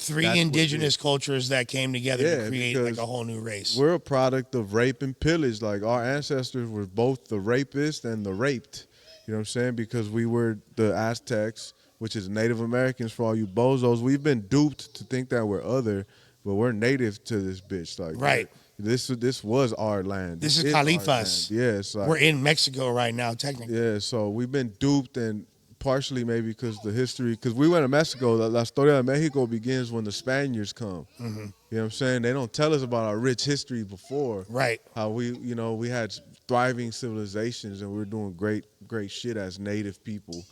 Three That's what it indigenous is. cultures that came together to Yeah, create like because a whole new race. we're a product of rape and pillage. Like our ancestors were both the rapist and the raped. You know what I'm saying? Because we were the Aztecs, which is Native Americans for all you bozos. We've been duped to think that we're other, but we're native to this bitch. Like Right. this was our land. This is our land. Califas. Yeah, it's like We're in Mexico right now, technically. yeah, so we've been duped, and partially maybe because the history, because we went to Mexico. La Historia de Mexico begins when the Spaniards come. Mm-hmm. You know what I'm saying? They don't tell us about our rich history before. Right. How we had thriving civilizations, and we were doing great shit as native people.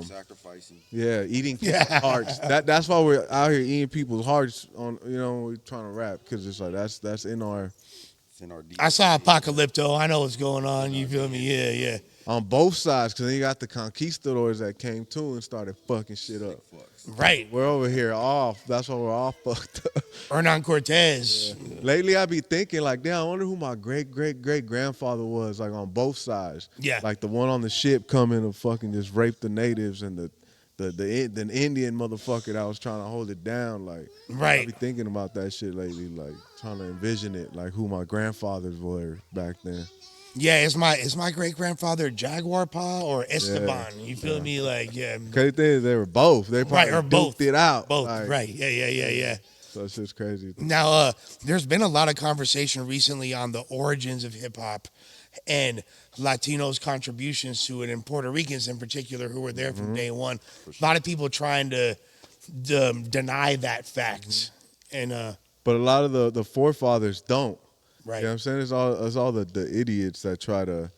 Sacrificing. Yeah, eating people's hearts. That's why we're out here eating people's hearts on, when we're trying to rap, because it's like that's in our. It's in our DNA. I saw Apocalypto. I know what's going on. You feel me? Yeah, yeah. On both sides, because then you got the conquistadors that came too and started fucking shit up. Right. We're over here off. That's why we're all fucked up. Hernan Cortez. Yeah. Lately, I be thinking like, damn, I wonder who my great grandfather was, like on both sides. Yeah. Like the one on the ship coming to fucking just rape the natives, and the Indian motherfucker that was trying to hold it down. Like, Right. I be thinking about that shit lately, like trying to envision it, like who my grandfathers were back then. Yeah, is my great grandfather Jaguar Pa or Esteban? You feel me? Like, yeah. Crazy thing is they were both. They probably Right, or both. duked it out. Both. Like, Right. Yeah. So it's just crazy. Now, there's been a lot of conversation recently on the origins of hip hop and Latinos' contributions to it, and Puerto Ricans in particular, who were there from day one. A lot of people trying to deny that fact, and But a lot of the forefathers don't. right. You know what I'm saying? It's all the idiots that try to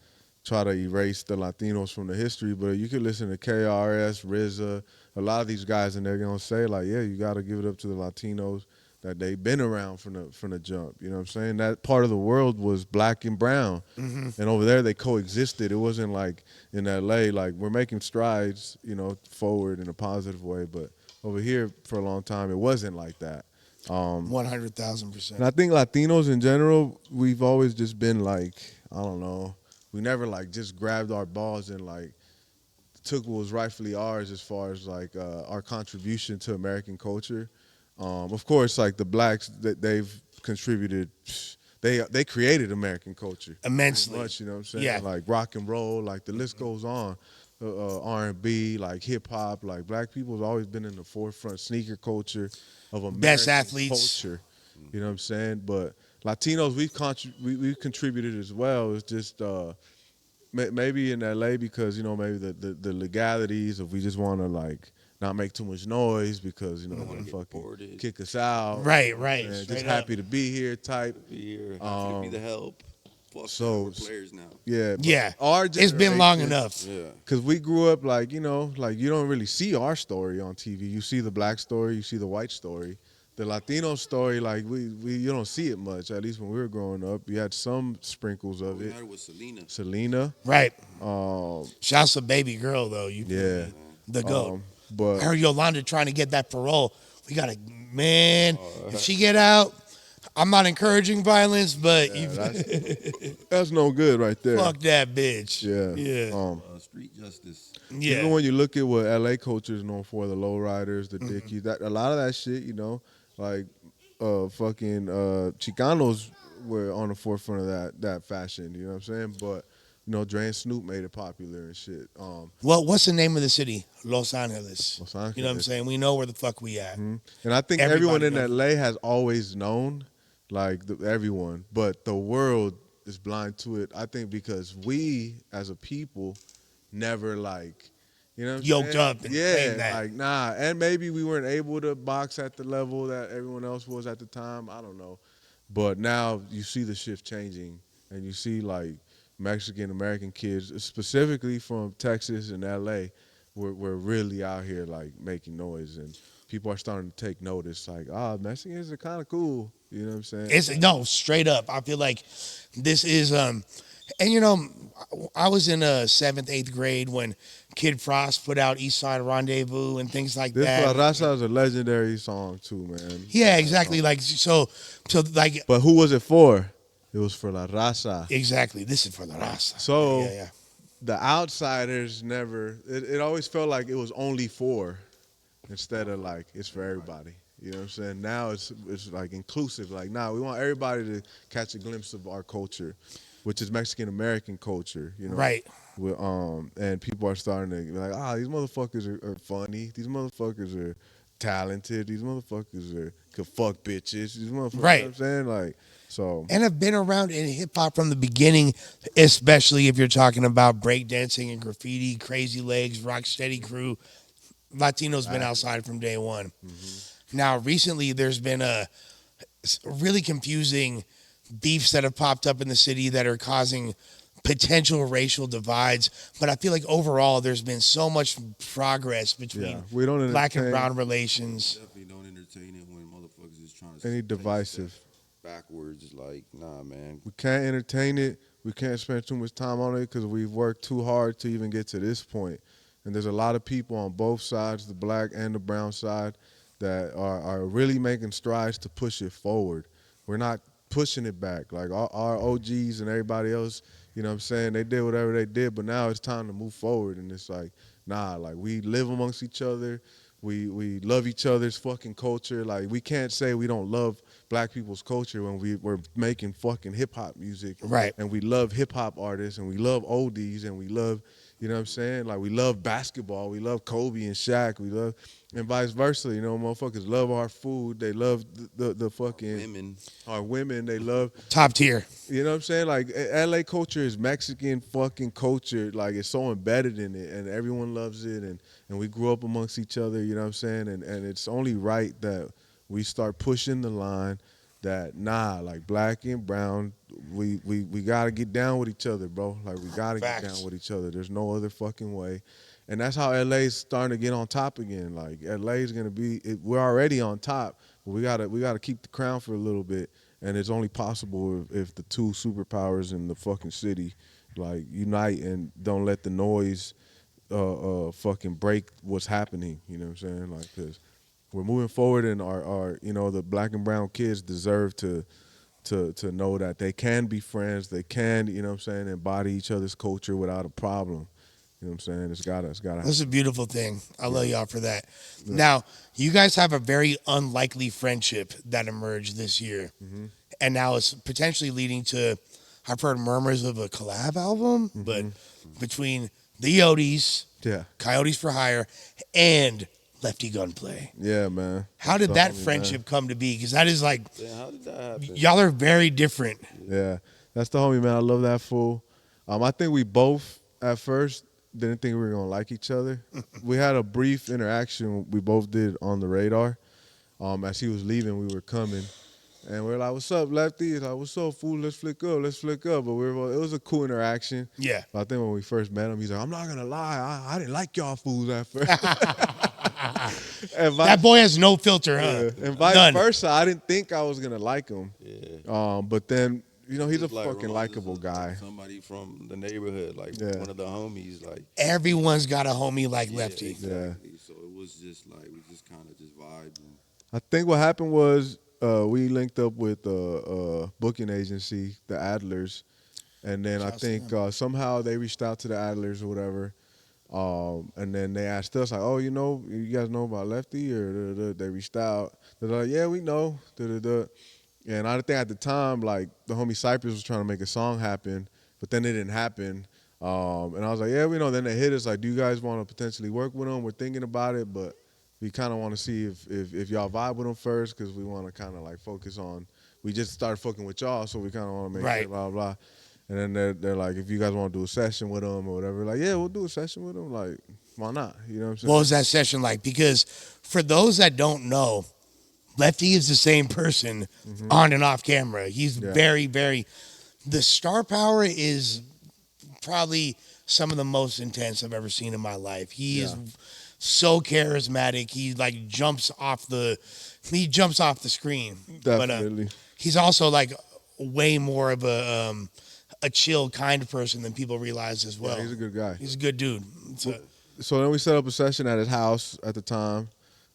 erase the Latinos from the history. But you could listen to KRS, RZA, a lot of these guys, and they're gonna say like, yeah, you got to give it up to the Latinos that they've been around from the jump. You know what I'm saying? That part of the world was black and brown, and over there they coexisted. It wasn't like in LA, like we're making strides, forward in a positive way, but over here for a long time it wasn't like that. 100,000%. And I think Latinos in general, we've always just been like, I don't know, we never like just grabbed our balls and like took what was rightfully ours as far as like our contribution to American culture. Of course, like the blacks, they've contributed. They created American culture Immensely. much, you know what I'm saying? Yeah. Like rock and roll, like the list goes on. R&B, like hip hop, like black people have always been in the forefront. Sneaker culture of American Best athletes. culture. You know what I'm saying? But Latinos, we've contributed as well. It's just maybe in LA because maybe the legalities of we just want to like not make too much noise because fucking kick us out. Right. And just happy to be here type. Be here. Happy to be the help. Fuck So we're players now. Yeah. Our It's been long generation, enough. Yeah. because we grew up like, like you don't really see our story on TV. You see the black story, you see the white story. The Latino story, like you don't see it much. At least when we were growing up, you had some sprinkles of it. We had it with Selena. Selena, Right. Shouts to baby girl though. You feel yeah. me? The GOAT. But I heard Yolanda trying to get that parole. We gotta, man. If she get out, I'm not encouraging violence, but that's no good right there. fuck that bitch. Yeah. Street justice. Yeah. Even when you look at what LA culture is known for, the lowriders, the dickies, that a lot of that shit, like fucking Chicanos were on the forefront of that fashion, you know what I'm saying? But Dre and Snoop made it popular and shit. Well, what's the name of the city? Los Angeles. Los Angeles. You know what I'm saying? We know where the fuck we at. And I think Everybody everyone in knows. LA has always known, like everyone, but the world is blind to it. I think because we as a people never like, Yoked saying? up and claimed that. like nah. And maybe we weren't able to box at the level that everyone else was at the time. I don't know. But now you see the shift changing, and you see like Mexican American kids, specifically from Texas and LA, we're really out here like making noise, and people are starting to take notice. Like, Mexicans are kind of cool. You know what I'm saying? It's straight up. I feel like this is and I was in 7th, 8th grade when Kid Frost put out East Side Rendezvous and things like This that. La Raza is a legendary song too, man. Yeah, exactly. Like so like But who was it for? It was for La Raza. exactly. This is for the raza. So yeah. the outsiders never. It always felt like it was only for, instead of like it's for everybody. You know what I'm saying? Now it's like inclusive. Like, nah, we want everybody to catch a glimpse of our culture, which is Mexican American culture. You know, Right. And people are starting to be like, these motherfuckers are funny. These motherfuckers are talented. These motherfuckers could fuck bitches. These motherfuckers, you know what Right. I'm saying? Like, so. And have been around in hip hop from the beginning, especially if you're talking about breakdancing and graffiti, Crazy Legs, Rocksteady Crew. Latino's been outside from day one. Now, recently, there's been a really confusing beefs that have popped up in the city that are causing potential racial divides. But I feel like overall, there's been so much progress between We don't black and entertain brown relations. Definitely don't entertain it when motherfuckers is trying to any take divisive. steps backwards. Like, nah, man. We can't entertain it. We can't spend too much time on it because we've worked too hard to even get to this point. And there's a lot of people on both sides, the black and the brown side, that are really making strides to push it forward. We're not pushing it back. Like our OGs and everybody else, you know what I'm saying, they did whatever they did, but now it's time to move forward. And it's like, nah, like we live amongst each other. We love each other's fucking culture. Like, we can't say we don't love black people's culture when we're making fucking hip hop music. Right. And we love hip hop artists and we love oldies and we love, you know what I'm saying? Like, we love basketball. We love Kobe and Shaq. We love, and vice versa. You know, motherfuckers love our food. They love the fucking our women. They love top tier. You know what I'm saying? Like, LA culture is Mexican fucking culture. Like, it's so embedded in it, and everyone loves it, and we grew up amongst each other. You know what I'm saying? And it's only right that we start pushing the line that like black and brown, we gotta get down with each other, bro. Like, we gotta get down with each other. There's no other fucking way. And that's how LA's starting to get on top again. Like, LA's gonna be, we're already on top, but we gotta keep the crown for a little bit. And it's only possible if the two superpowers in the fucking city, like, unite and don't let the noise fucking break what's happening. You know what I'm saying? Like, because we're moving forward, and our you know, the black and brown kids deserve to know that they can be friends. They can, you know what I'm saying, embody each other's culture without a problem. You know what I'm saying? It's gotta That's a beautiful thing. I love y'all for that. Yeah. Now, you guys have a very unlikely friendship that emerged this year. And now it's potentially leading to, I've heard murmurs of a collab album, but between the Yotes, Coyotes for Hire, and Lefty Gunplay. Yeah, man. How did that friendship come to be? Because that is like, how did that happen? Y'all are very different. Yeah, that's the homie, man. I love that fool. I think we both, at first, didn't think we were gonna like each other. We had a brief interaction we both did on the radar. As he was leaving, we were coming, and we are like, "What's up, Lefty?" He's like, "What's up, fool? Let's flick up. But it was a cool interaction. Yeah. But I think when we first met him, he's like, "I'm not gonna lie, I didn't like y'all fools at first." That boy has no filter, huh? Yeah. And vice versa, I didn't think I was gonna like him. Yeah. But then, you know, he's a fucking likable guy. Somebody from the neighborhood, like one of the homies. Like, everyone's got a homie like Lefty. Exactly. Yeah. So it was just like, we just kind of just vibed. I think what happened was we linked up with a booking agency, the Adlers, and then I think somehow they reached out to the Adlers or whatever, and then they asked us, like, "Oh, you know, you guys know about Lefty?" Or they reached out. They're like, "Yeah, we know." And I think at the time, like, the homie Cypress was trying to make a song happen, but then it didn't happen. And I was like, "Yeah, we know." Then they hit us like, "Do you guys want to potentially work with them? We're thinking about it, but we kind of want to see if y'all vibe with them first, because we want to kind of like focus on, we just started fucking with y'all, so we kind of want to make sure, blah, blah." And then they're like, "If you guys want to do a session with them or whatever," like, "Yeah, we'll do a session with them." Like, why not? You know what I'm saying? What was that session like? Because for those that don't know, Lefty is the same person on and off camera. He's very, very, the star power is probably some of the most intense I've ever seen in my life. He is so charismatic. He like jumps off the screen. Definitely. But he's also like way more of a chill, kind person than people realize as well. Yeah, he's a good guy. He's a good dude. So then we set up a session at his house at the time,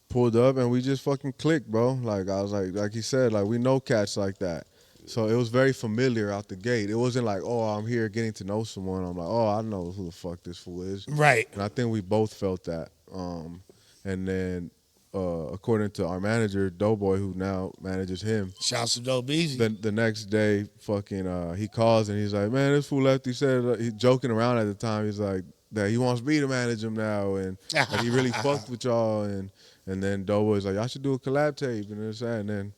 pulled up, and we just fucking clicked, bro. Like, I was like he said, like, we know cats like that. So it was very familiar out the gate. It wasn't like, "Oh, I'm here getting to know someone." I'm like, "Oh, I know who the fuck this fool is." Right. And I think we both felt that. And then according to our manager, Doughboy, who now manages him, Shouts to Dope Easy. the next day, fucking, he calls and he's like, man, this fool Lefty said, he joking around at the time, he's like, that he wants me to manage him now, and that he really fucked with y'all, and then Doughboy's like, y'all should do a collab tape, and then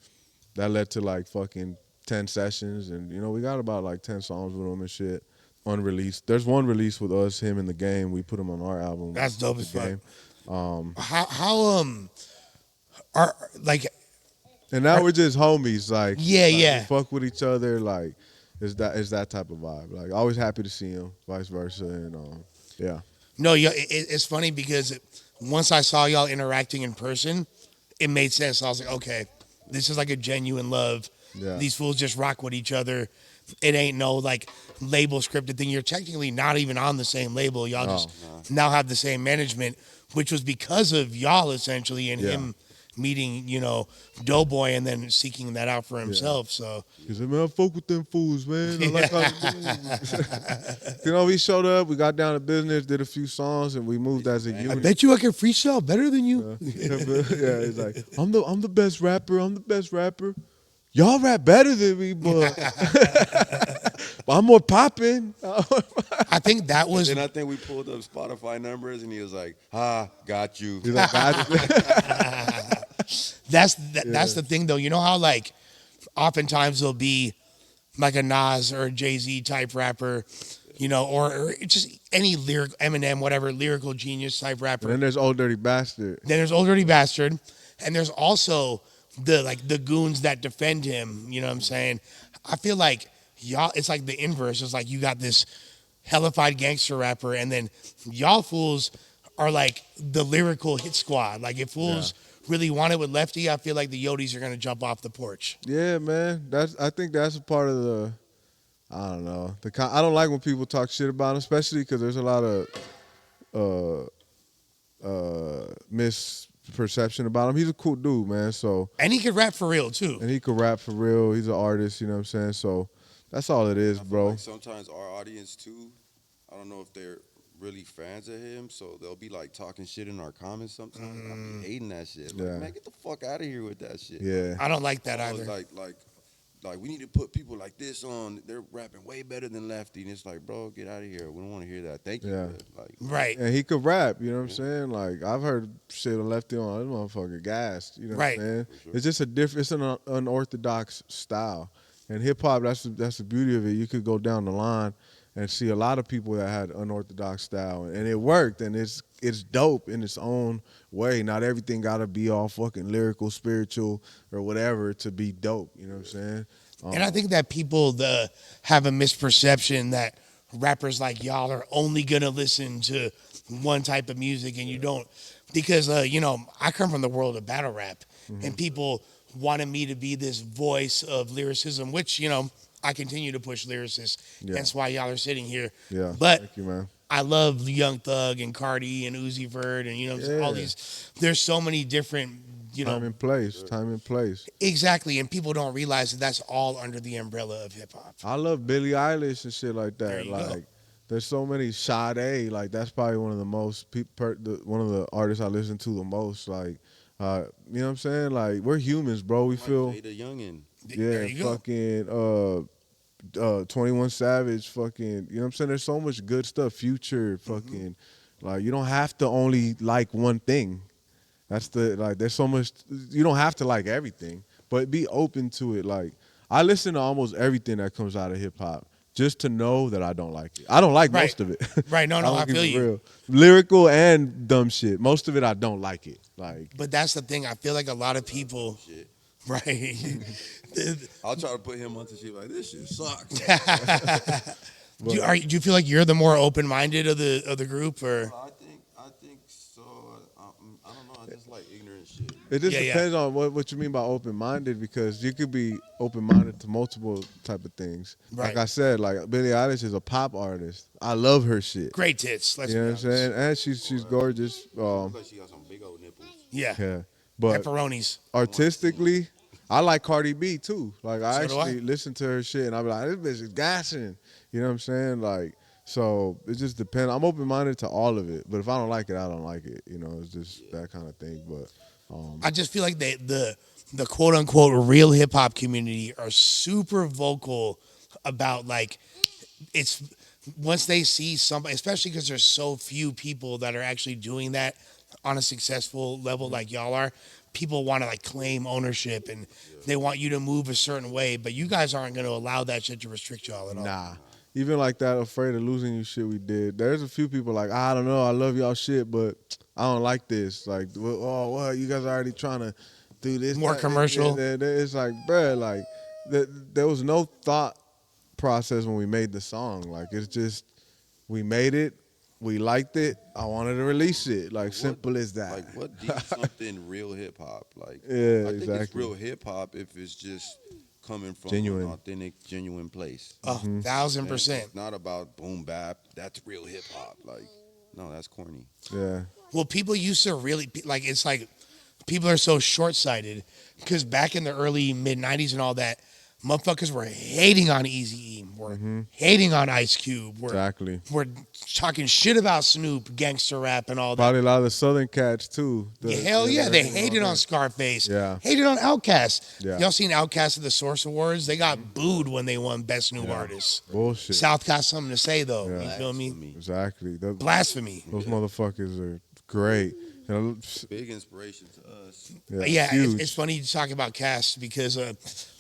that led to like fucking 10 sessions, and we got about like 10 songs with him and shit, unreleased. There's one release with us, him in the game. We put him on our album. That's dope as fuck. How are like, and now we're just homies, like yeah. we fuck with each other, like it's that type of vibe. Like always happy to see him, vice versa, and yeah. No, it's funny because once I saw y'all interacting in person, it made sense. I was like, okay, this is like a genuine love. Yeah. These fools just rock with each other. It ain't no like label scripted thing. You're technically not even on the same label. Y'all just now have the same management, which was because of y'all essentially and him meeting, Doughboy and then seeking that out for himself. So he's like, man, I fuck with them fools, man. I like how we showed up, we got down to business, did a few songs, and we moved as a unit. I bet you I can freestyle better than you. Yeah, he's like, I'm the best rapper. I'm the best rapper. Y'all rap better than me, but I'm more popping. I think that was. And I think we pulled up Spotify numbers, and he was like, got you. He's like, got you. That's the thing, though. You know how, like, oftentimes there'll be, like, a Nas or a Jay-Z type rapper, or just any Eminem, whatever, lyrical genius type rapper. And then there's Old Dirty Bastard. And there's also the goons that defend him, you know what I'm saying? I feel like y'all, it's like the inverse. It's like you got this hellified gangster rapper, and then y'all fools are like the lyrical hit squad. Like if fools really want it with Lefty, I feel like the Yotes are gonna jump off the porch. Yeah, man. I think that's a part of the, I don't know. I don't like when people talk shit about him, especially because there's a lot of misperception about him. He's a cool dude, man. So and he could rap for real too. And he could rap for real. He's an artist, you know what I'm saying? So that's all it is, bro. Like sometimes our audience too, I don't know if they're really fans of him, so they'll be like talking shit in our comments sometimes. I be hating that shit. Like, man, get the fuck out of here with that shit. Yeah. I don't like that either. Like we need to put people like this on. They're rapping way better than Lefty, and it's like, bro, get out of here. We don't want to hear that. Thank you. Yeah. Right. And he could rap, you know what I'm saying? Like I've heard shit on Lefty on this motherfucker gassed, you know what I'm saying? Sure. It's just it's an unorthodox style. And hip hop, that's the beauty of it. You could go down the line and see a lot of people that had unorthodox style, and it worked, and it's dope in its own way. Not everything gotta be all fucking lyrical, spiritual, or whatever to be dope. You know what I'm saying? And I think that people have a misperception that rappers like y'all are only gonna listen to one type of music, and you don't, because I come from the world of battle rap, and people wanted me to be this voice of lyricism, which I continue to push lyricists. That's why y'all are sitting here. Yeah, but thank you, man. I love Young Thug and Cardi and Uzi Vert and all these. There's so many different time and place. Exactly, and people don't realize that that's all under the umbrella of hip hop. I love Billie Eilish and shit like that. There you go. There's so many. Sade, like that's probably one of the most one of the artists I listen to the most. Like, you know what I'm saying? Like we're humans, bro. We feel. The youngin. Yeah, fucking 21 Savage, fucking, you know what I'm saying? There's so much good stuff. Future, fucking, like you don't have to only like one thing. That's there's so much, you don't have to like everything, but be open to it. Like I listen to almost everything that comes out of hip hop just to know that I don't like it. I don't like most of it. Right, no, I feel you. Real. Lyrical and dumb shit. Most of it I don't like it. Like, but that's the thing. I feel like a lot of people. Right. I'll try to put him onto shit like this shit sucks. Do you feel like you're the more open-minded of the group, or? I think so. I don't know. I just like ignorant shit. It just depends on what you mean by open-minded, because you could be open-minded to multiple type of things. Right. Like I said, like Billie Eilish is a pop artist. I love her shit. Great tits. You know what I'm saying? And she's gorgeous. Looks like she got some big old nipples. Yeah. But pepperonis. Artistically, I like Cardi B too. Like I actually listen to her shit and I be like, this bitch is gassing. You know what I'm saying? Like, so it just depends. I'm open minded to all of it, but if I don't like it, I don't like it. You know, it's just that kind of thing. But I just feel like the quote unquote real hip hop community are super vocal about like it's once they see somebody, especially because there's so few people that are actually doing that on a successful level like y'all are. People want to like claim ownership and they want you to move a certain way, but you guys aren't going to allow that shit to restrict y'all at all. Nah. Even like that afraid of losing you shit we did. There's a few people like, I don't know, I love y'all shit, but I don't like this. Like, oh, what? You guys are already trying to do this. More commercial. It's like, bruh, like, there was no thought process when we made the song. Like, it's just, we made it, we liked it, I wanted to release it. Like, simple as that. Like, what deems something real hip hop? Like, yeah, I think exactly. it's real hip hop if it's just coming from Genuine. an authentic, genuine place. 1,000%. It's not about boom bap. That's real hip hop. Like, no, that's corny. Yeah. Well, people used to really like it's like people are so short sighted because back in the early mid '90s and all that, motherfuckers were hating on Eazy-E, were hating on Ice Cube, were talking shit about Snoop, gangster rap, and all that. Probably a lot of the Southern cats too. Hell yeah, they hated on Scarface. Yeah, hated on Outkast. Yeah. Y'all seen Outkast at the Source Awards? They got booed when they won Best New Artist. Bullshit. South got something to say though. Yeah. You feel me? Exactly. Blasphemy. Those motherfuckers are great. You know, Big inspiration to us. Yeah, it's funny you talk about Cass because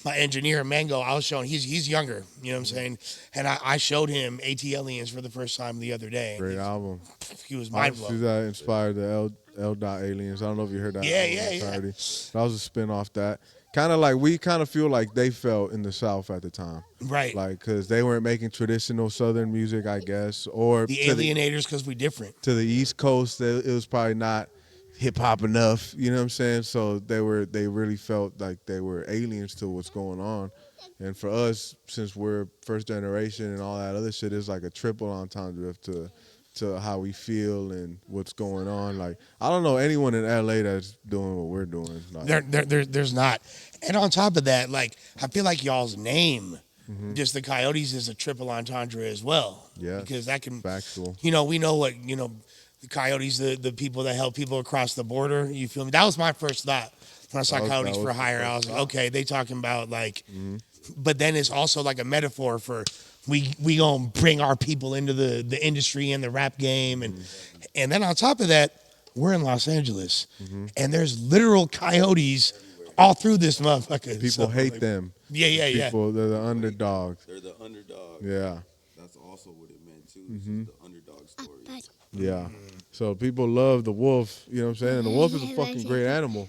my engineer Mango, I was showing he's younger, you know what I'm saying, and I showed him AT Aliens for the first time the other day. Great album. He was mind blown. That inspired the L. Aliens. I don't know if you heard that. Yeah. That was a spin off that. Kind of like we kind of feel like they felt in the South at the time, right? Like because they weren't making traditional Southern music, I guess, or the alienators because we different. To the East Coast, it was probably not hip hop enough, you know what I'm saying? So they really felt like they were aliens to what's going on. And for us, since we're first generation and all that other shit, it's like a triple entendre to how we feel and what's going on. Like I don't know anyone in LA that's doing what we're doing. Like, there's not. And on top of that, like I feel like y'all's name, just the Coyotes, is a triple entendre as well. Yeah, because that can factual. You know, we know what the Coyotes, the people that help people across the border. You feel me? That was my first thought when I saw Coyotes for Hire. I was like, okay, they talking about like, but then it's also like a metaphor for we gonna bring our people into the industry and the rap game, and then on top of that, we're in Los Angeles, and there's literal coyotes all through this motherfucker. People hate them. Yeah. People, they're the underdogs. They're the underdog. Yeah. That's also what it meant too. The underdog story. Yeah. So people love the wolf, you know what I'm saying? And the wolf is a fucking great animal.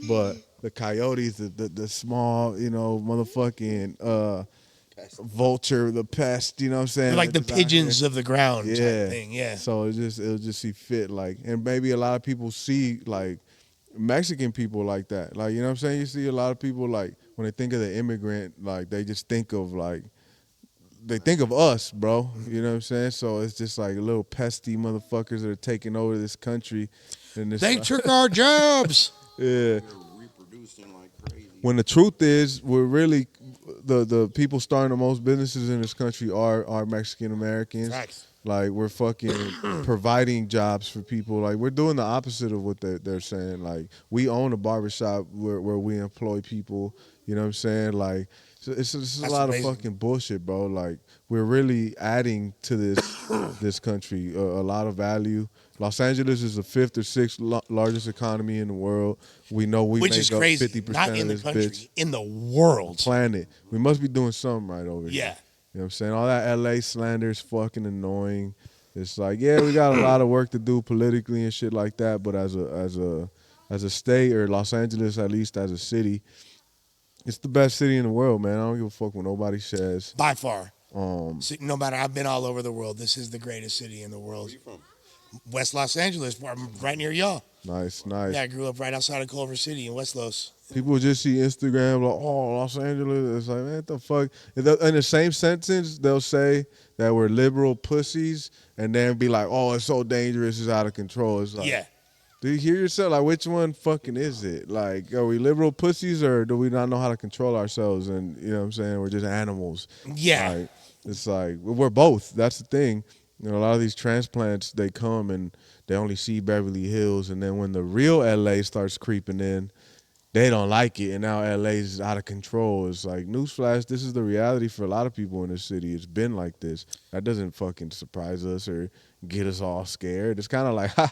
But the coyotes, the small, motherfucking vulture, the pest, you know what I'm saying? They're like the pigeons of the ground type thing, yeah. So it'll just see fit, like, and maybe a lot of people see like Mexican people like that. Like, you know what I'm saying? You see a lot of people like when they think of the immigrant, like they just think of like they think of us, bro. You know what I'm saying? So it's just like little pesty motherfuckers that are taking over this country. And they took our jobs. Yeah. They're reproducing like crazy. When the truth is, we're really the people starting the most businesses in this country are Mexican Americans. Facts. Like we're fucking providing jobs for people. Like we're doing the opposite of what they're saying. Like we own a barbershop where we employ people. You know what I'm saying? Like it's a lot of fucking bullshit, bro. Like we're really adding to this country a lot of value. Los Angeles is the 5th or 6th largest economy in the world. We know we Which make is up crazy. 50% Not in of the this country, bitch. in the world. Planet. We must be doing something right over here. Yeah. You know what I'm saying? All that LA slander is fucking annoying. It's like, yeah, we got a lot of work to do politically and shit like that, but as a state, or Los Angeles at least as a city, it's the best city in the world, man. I don't give a fuck what nobody says. By far. No matter, I've been all over the world. This is the greatest city in the world. Where you from? West Los Angeles, I'm right near y'all. Nice. Yeah, I grew up right outside of Culver City in West Los. People just see Instagram like, oh, Los Angeles. It's like, man, what the fuck? In the same sentence, they'll say that we're liberal pussies, and then be like, oh, it's so dangerous, it's out of control. It's like, Yeah. do you hear yourself? Like, which one fucking is it? Like, are we liberal pussies, or do we not know how to control ourselves? And you know what I'm saying? We're just animals. Yeah. Like, it's like we're both. That's the thing. You know, a lot of these transplants, they come and they only see Beverly Hills, and then when the real LA starts creeping in, they don't like it, and now LA's out of control. It's like, newsflash, this is the reality for a lot of people in the city. It's been like this. That doesn't fucking surprise us or get us all scared. It's kind of like, ha,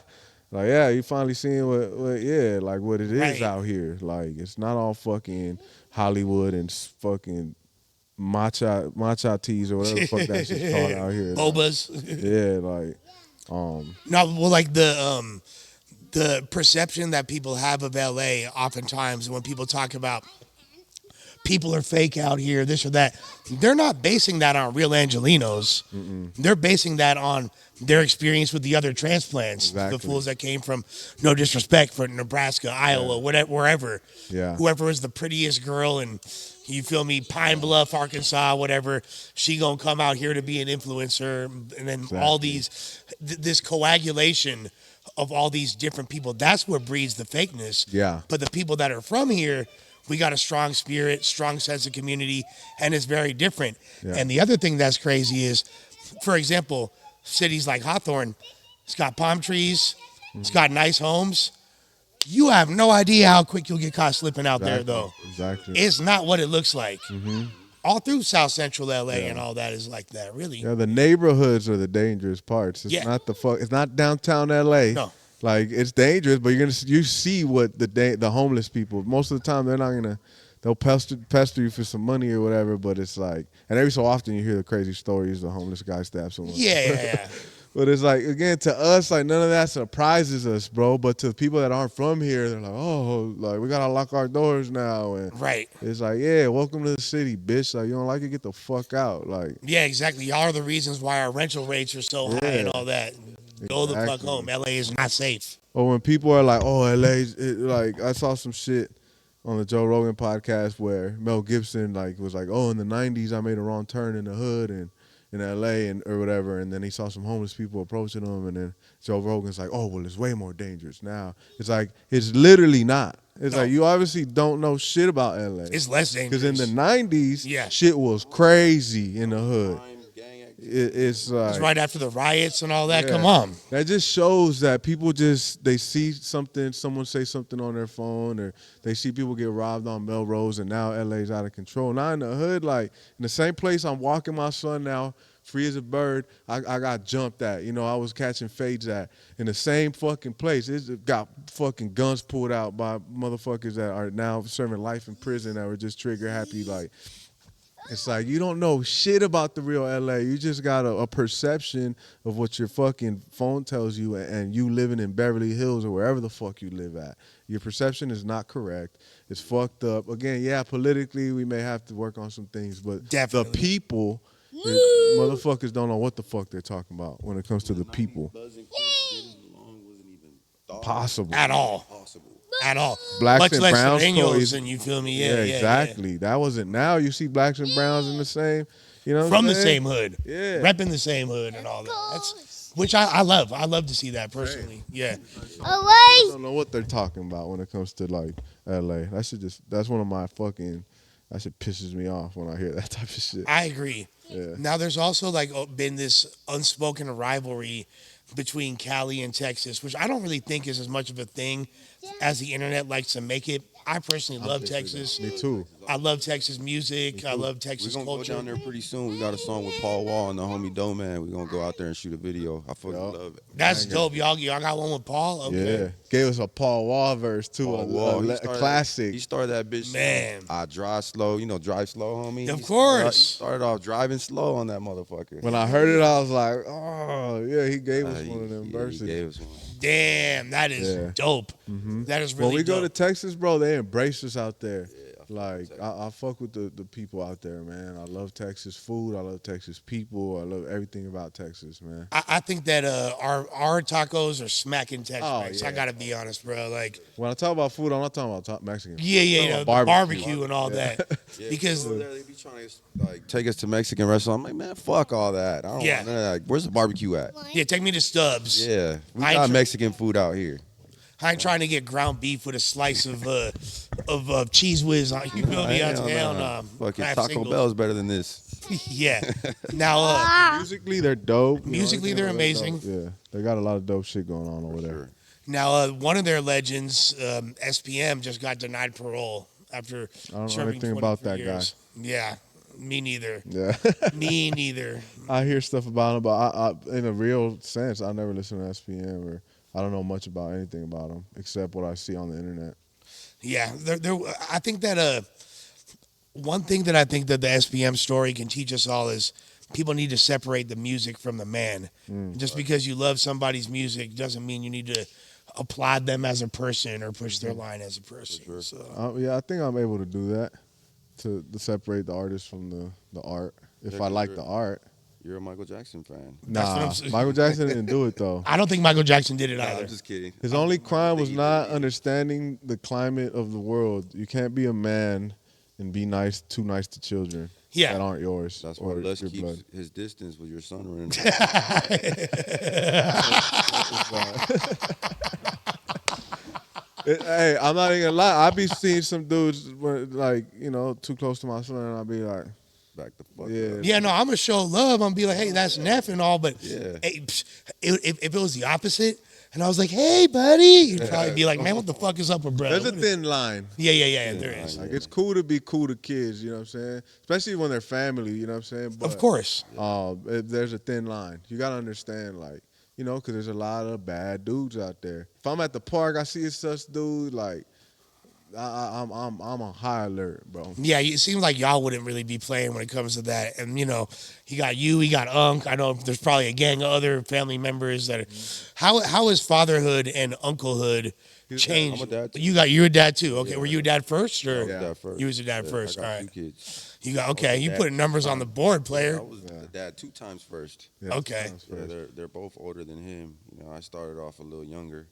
like, yeah, you finally seeing what it is out here. Like, it's not all fucking Hollywood and fucking matcha teas or whatever the fuck that shit's called out here. Bobas. Like, yeah, like, no, well, like the perception that people have of LA, oftentimes when people talk about people are fake out here, this or that, they're not basing that on real Angelinos. They're basing that on their experience with the other transplants, the fools that came from, no disrespect, for Nebraska, Iowa, whatever, wherever. Yeah. Whoever is the prettiest girl in, you feel me, Pine Bluff, Arkansas, whatever, she gonna come out here to be an influencer, and then all these, this coagulation of all these different people, that's what breeds the fakeness. Yeah. But the people that are from here, we got a strong spirit, strong sense of community, and it's very different. Yeah. And the other thing that's crazy is, for example, cities like Hawthorne, it's got palm trees, it's got nice homes. You have no idea how quick you'll get caught slipping out there, though. Exactly. It's not what it looks like. All through South Central LA and all that is like that, really. Yeah, the neighborhoods are the dangerous parts. It's not it's not downtown LA. No. Like, it's dangerous, but you see what the homeless people, most of the time they'll pester you for some money or whatever, but it's like, and every so often you hear the crazy stories, the homeless guy stabs someone. Yeah. But it's like, again, to us, like, none of that surprises us, bro. But to people that aren't from here, they're like, oh, like, we gotta lock our doors now. And right. It's like, yeah, welcome to the city, bitch. Like, you don't like it, get the fuck out. Like, yeah, exactly. Y'all are the reasons why our rental rates are so high and all that. Go the fuck home. LA is not safe. Or when people are like, oh, LA's, like, I saw some shit on the Joe Rogan podcast where Mel Gibson, like, was like, oh, in the 90s, I made a wrong turn in the hood and in LA or whatever, and then he saw some homeless people approaching him, and then Joe Rogan's like, oh, well, it's way more dangerous now. It's like, it's literally not. It's like, you obviously don't know shit about LA. It's less dangerous. Because in the 90s, shit was crazy in the hood. It's like, it's right after the riots and all that. Yeah. Come on. That just shows that people they see something, someone say something on their phone, or they see people get robbed on Melrose, and now LA's out of control. Now in the hood, like, in the same place I'm walking my son now, free as a bird, I got jumped at. You know, I was catching fades at. In the same fucking place. It's got fucking guns pulled out by motherfuckers that are now serving life in prison that were just trigger happy, like. It's like, you don't know shit about the real LA. You just got a perception of what your fucking phone tells you, and you living in Beverly Hills or wherever the fuck you live at. Your perception is not correct. It's fucked up. Again, yeah, politically we may have to work on some things, but definitely. The people, motherfuckers don't know what the fuck they're talking about when it comes to the people. Possible. At all. At all. Blacks much and less browns millennials, and you feel me? Yeah, exactly. Yeah. That wasn't. Now you see blacks and browns in the same, you know, from the same hood, repping the same hood and all that. That's which I love. I love to see that personally. Yeah. I don't know what they're talking about when it comes to like LA. That's one of my fucking. That shit pisses me off when I hear that type of shit. I agree. Yeah. Now there's also like been this unspoken rivalry between Cali and Texas, which I don't really think is as much of a thing as the internet likes to make it. I personally love Texas. Me too. I love Texas music. I love Texas culture. We're going to go down there pretty soon. We got a song with Paul Wall and the homie Doe Man. We're going to go out there and shoot a video. I fucking love it. That's dope. Y'all got one with Paul? Okay. Yeah. Gave us a Paul Wall verse, too. Paul Wall. A classic. He started that bitch. Man. I drive slow. You know, drive slow, homie. Of course. He started off driving slow on that motherfucker. When I heard it, I was like, oh, yeah, he gave us one of them verses. He gave us one. Damn, that is dope. Mm-hmm. That is really dope. When we go to Texas, bro, they embrace us out there. Like, I fuck with the people out there, man. I love Texas food. I love Texas people. I love everything about Texas, man. I think that our tacos are smacking Tex-Mex. Yeah. I got to be honest, bro. Like, when I talk about food, I'm not talking about Mexican. Yeah, barbecue and all that. Because they be trying to like take us to Mexican restaurant. I'm like, man, fuck all that. I don't want none of that. Where's the barbecue at? Yeah, take me to Stubbs. Yeah, we got Mexican food out here. I ain't trying to get ground beef with a slice of cheese whiz. You feel me? Hell nah. Fucking Taco Bell's better than this. Yeah. Now, musically they're dope. Musically they're amazing. Yeah, they got a lot of dope shit going on over there. Now, one of their legends, SPM, just got denied parole after I don't know serving anything 23 about that years. guy. Yeah, me neither. Yeah, Me neither. I hear stuff about him, but I, in a real sense, I never listen to SPM or I don't know much about anything about him except what I see on the internet. Yeah, I think that one thing that I think that the SPM story can teach us all is people need to separate the music from the man. Just because you love somebody's music doesn't mean you need to applaud them as a person or push their line as a person. Sure. So. Yeah, I think I'm able to do that to separate the artist from the art. If I like the art. You're a Michael Jackson fan. Nah, Michael Jackson didn't do it though. I don't think Michael Jackson did it either. I'm just kidding. His only crime was not understanding the climate of the world. You can't be a man and be too nice to children that aren't yours. That's why Lush keeps his distance with your son running. Hey, I'm not even gonna lie. I be seeing some dudes too close to my son, and I'll be like, back the fuck up. Yeah, no, I'm gonna show love. I'm gonna be like, hey, that's Neff and all, but yeah. Hey, if it was the opposite, and I was like, hey, buddy, you'd probably be like, man, what the fuck is up with bro? There's a thin line. Yeah, there is. Like, it's cool to be cool to kids, you know what I'm saying? Especially when they're family, you know what I'm saying? But, of course. There's a thin line. You gotta understand, like, because there's a lot of bad dudes out there. If I'm at the park, I see such dude, like, I'm on high alert, bro. Yeah, it seems like y'all wouldn't really be playing when it comes to that. And, he got Unc. I know there's probably a gang of other family members that are. How has fatherhood and unclehood changed? I'm a dad too. You're a dad too. Okay, Yeah. were you a dad first? Or? Yeah, dad first. You was a dad first. I got All right. 2 kids. You put numbers on the board, player. I was the dad 2 times first. Yeah, Okay. Yeah, they're both older than him. I started off a little younger.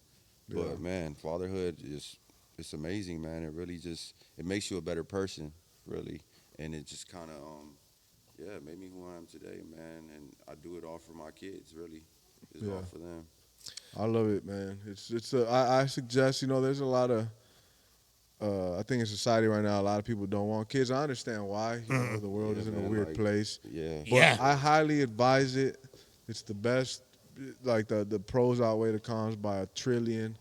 But, man, fatherhood it's amazing, man. It really it makes you a better person, really. And it just kind of, made me who I am today, man. And I do it all for my kids, really. It's all for them. I love it, man. I suggest, there's a lot of, I think in society right now, a lot of people don't want kids. I understand why. The world is in a weird place. Yeah. But I highly advise it. It's the best. Like, the pros outweigh the cons by 1 trillion.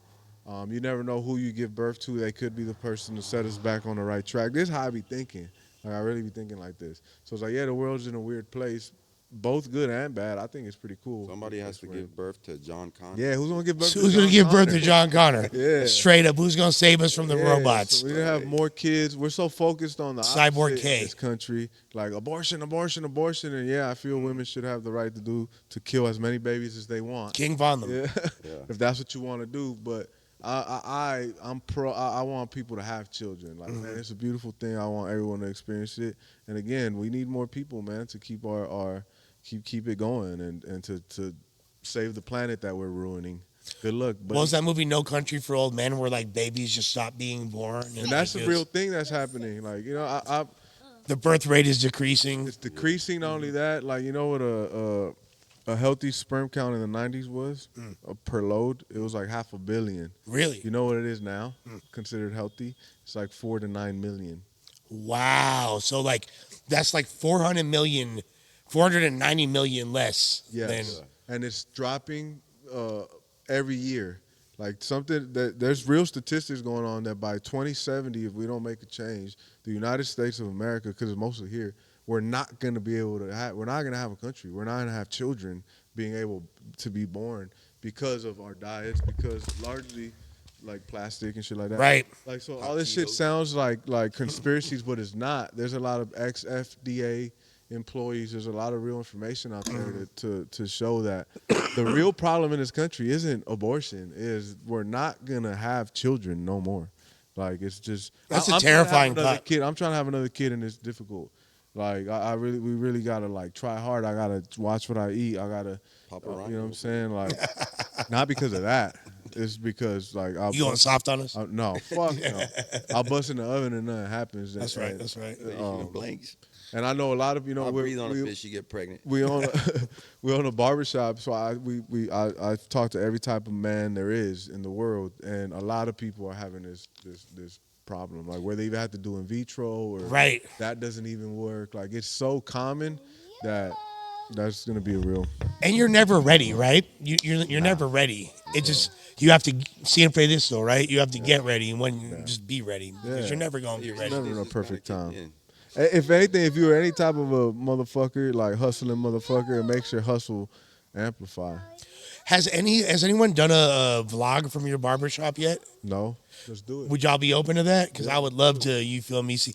You never know who you give birth to. They could be the person to set us back on the right track. This is how I be thinking. Like, I really be thinking like this. So it's like, the world's in a weird place. Both good and bad. I think it's pretty cool. Somebody has to give birth to John Connor. Yeah, who's going to give birth to Who's going to give birth to John Connor? Yeah. Straight up. Who's going to save us from the robots? So we didn't have more kids. We're so focused on the Cyborg opposite K. in this country. Like, abortion. And, I feel women should have the right to kill as many babies as they want. King Von them. Yeah. If that's what you want to do. But I'm pro. I want people to have children. Like, man, it's a beautiful thing. I want everyone to experience it. And again, we need more people, man, to keep keep it going and to save the planet that we're ruining. Good luck. What was that movie, No Country for Old Men, where like babies just stop being born? And that's a real thing that's happening. Like, the birth rate is decreasing. It's decreasing. Not only that, like, what a healthy sperm count in the 90s was per load. It was like 500 million. Really? You know what it is now? Considered healthy? It's like 4 to 9 million. Wow. So like that's like 490 million less. Yes. And it's dropping every year. Like, there's real statistics going on that by 2070, if we don't make a change, the United States of America, because it's mostly here, we're not going to be able to we're not going to have a country. We're not going to have children being able to be born because of our diets, because largely like plastic and shit like that. Right. Like, so all this shit sounds like conspiracies, but it's not. There's a lot of ex-FDA employees. There's a lot of real information out there to show that the real problem in this country isn't abortion, is we're not going to have children no more. Like, it's just... That's a terrifying thought. I'm trying to have another kid, and it's difficult. Like, we really gotta like try hard. I gotta watch what I eat. I gotta, you know what I'm saying? Like, not because of that. It's because like You going soft on us? no, fuck no. I'll bust in the oven and nothing happens. That's right. That's right. Blanks. And I know a lot of I breathe on a fish, you get pregnant. We own we own a barbershop, so I talk to every type of man there is in the world, and a lot of people are having this problem, like where they even have to do in vitro or that doesn't even work. Like it's so common that that's gonna be a real. And you're never ready, right? You're never ready. It just you have to see and pray this though, right? You have to get ready and when just be ready because you're never gonna be ready. Never in a perfect time. If anything, if you're any type of a motherfucker, like hustling motherfucker, it makes your hustle amplify. Has anyone done a vlog from your barbershop yet? No. Let's do it. Would y'all be open to that? Because I would love to, you feel me? See,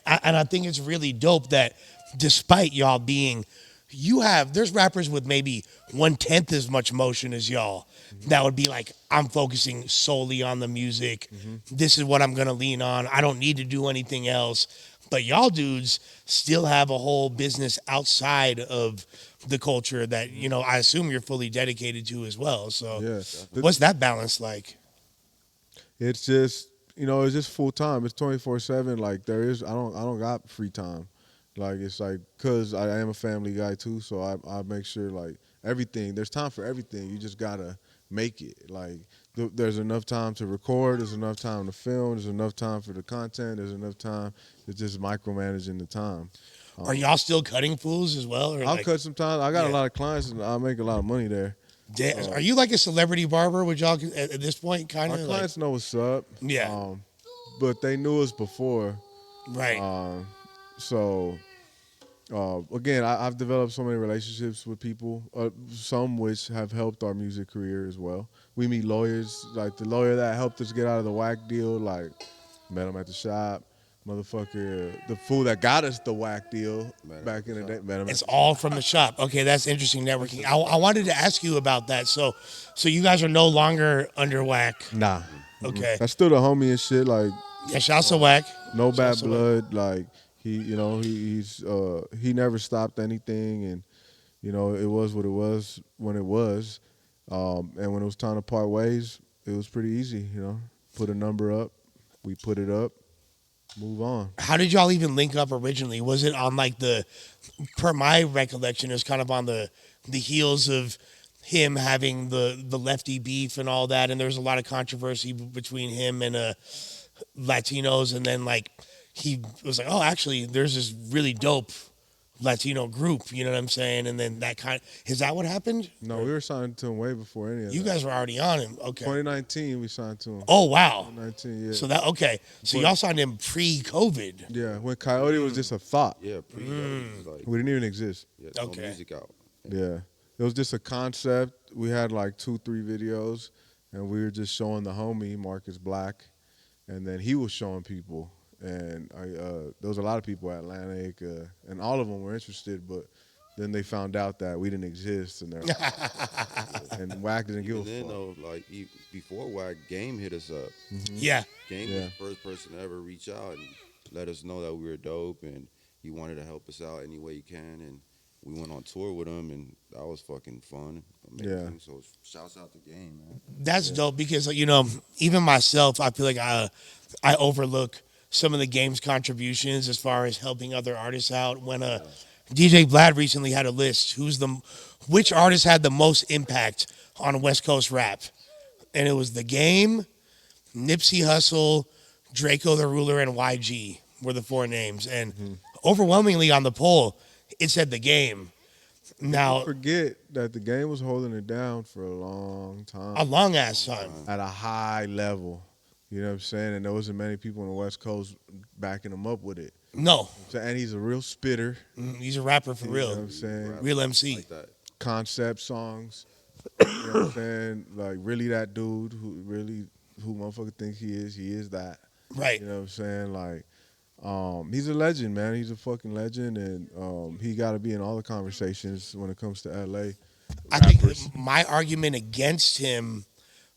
and I think it's really dope that despite y'all being, there's rappers with maybe 1/10 as much motion as y'all. That would be like, I'm focusing solely on the music. This is what I'm going to lean on. I don't need to do anything else. But y'all dudes still have a whole business outside of the culture that, I assume you're fully dedicated to as well. So what's that balance like? It's just, it's just full time. It's 24/7. Like I don't got free time. Like it's like, cause I am a family guy too. So I make sure like everything, there's time for everything. You just gotta make it. Like there's enough time to record. There's enough time to film. There's enough time for the content. There's enough time to just micromanaging the time. Are y'all still cutting fools as well? Or I'll cut sometimes. I got a lot of clients and I make a lot of money there. Are you like a celebrity barber? Would y'all at this point kind of? Our clients know what's up. Yeah. But they knew us before. Right. So again, I've developed so many relationships with people, some which have helped our music career as well. We meet lawyers, like the lawyer that helped us get out of the whack deal, like met him at the shop. Motherfucker, the fool that got us the whack deal back in the day. Met him it's all from the shop. Okay, that's interesting networking. I wanted to ask you about that. So you guys are no longer under whack. Nah. Okay. That's still the homie and shit. Like yeah, shouts to whack. No bad blood. Like he never stopped anything, and it was what it was when it was, and when it was time to part ways, it was pretty easy. Put a number up, we put it up, move on. How did y'all even link up originally? Was it on like per my recollection, it was kind of on the heels of him having the Lefty beef and all that, and there was a lot of controversy between him and Latinos, and then like he was like, oh, actually, there's this really dope Latino group, you know what I'm saying? And then is that what happened? No, we were signed to him way before any of that. You guys were already on him, okay. 2019, we signed to him. Oh, wow. 2019, yeah. So y'all signed him pre-COVID. Yeah, when Coyote was just a thought. Yeah, like, we didn't even exist. Yeah, no music out. Yeah. It was just a concept. We had like 2-3 videos, and we were just showing the homie, Marcus Black, and then he was showing people. And there was a lot of people at Atlantic, and all of them were interested, but then they found out that we didn't exist, and and Wack didn't give a fuck. Though, like before Wack, Game hit us up. Mm-hmm. Yeah, Game was the first person to ever reach out and let us know that we were dope, and he wanted to help us out any way he can, and we went on tour with him, and that was fucking fun. Amazing. So shouts out to Game, man. That's dope because even myself, I feel like I overlook some of the Game's contributions as far as helping other artists out. When DJ Vlad recently had a list, which artist had the most impact on West Coast rap, and it was The Game, Nipsey Hussle, Draco the Ruler, and YG were the 4 names, and overwhelmingly on the poll, it said The Game. Now, don't forget that The Game was holding it down for a long time, a long ass time, at a high level. You know what I'm saying? And there wasn't many people on the West Coast backing him up with it. No. And he's a real spitter. He's a rapper for real. You know what I'm saying? Real MC. Like that. Concept songs. You know what I'm saying? Like, really that dude who motherfucker thinks he is that. Right. You know what I'm saying? Like, he's a legend, man. He's a fucking legend, and he got to be in all the conversations when it comes to L.A. I think my argument against him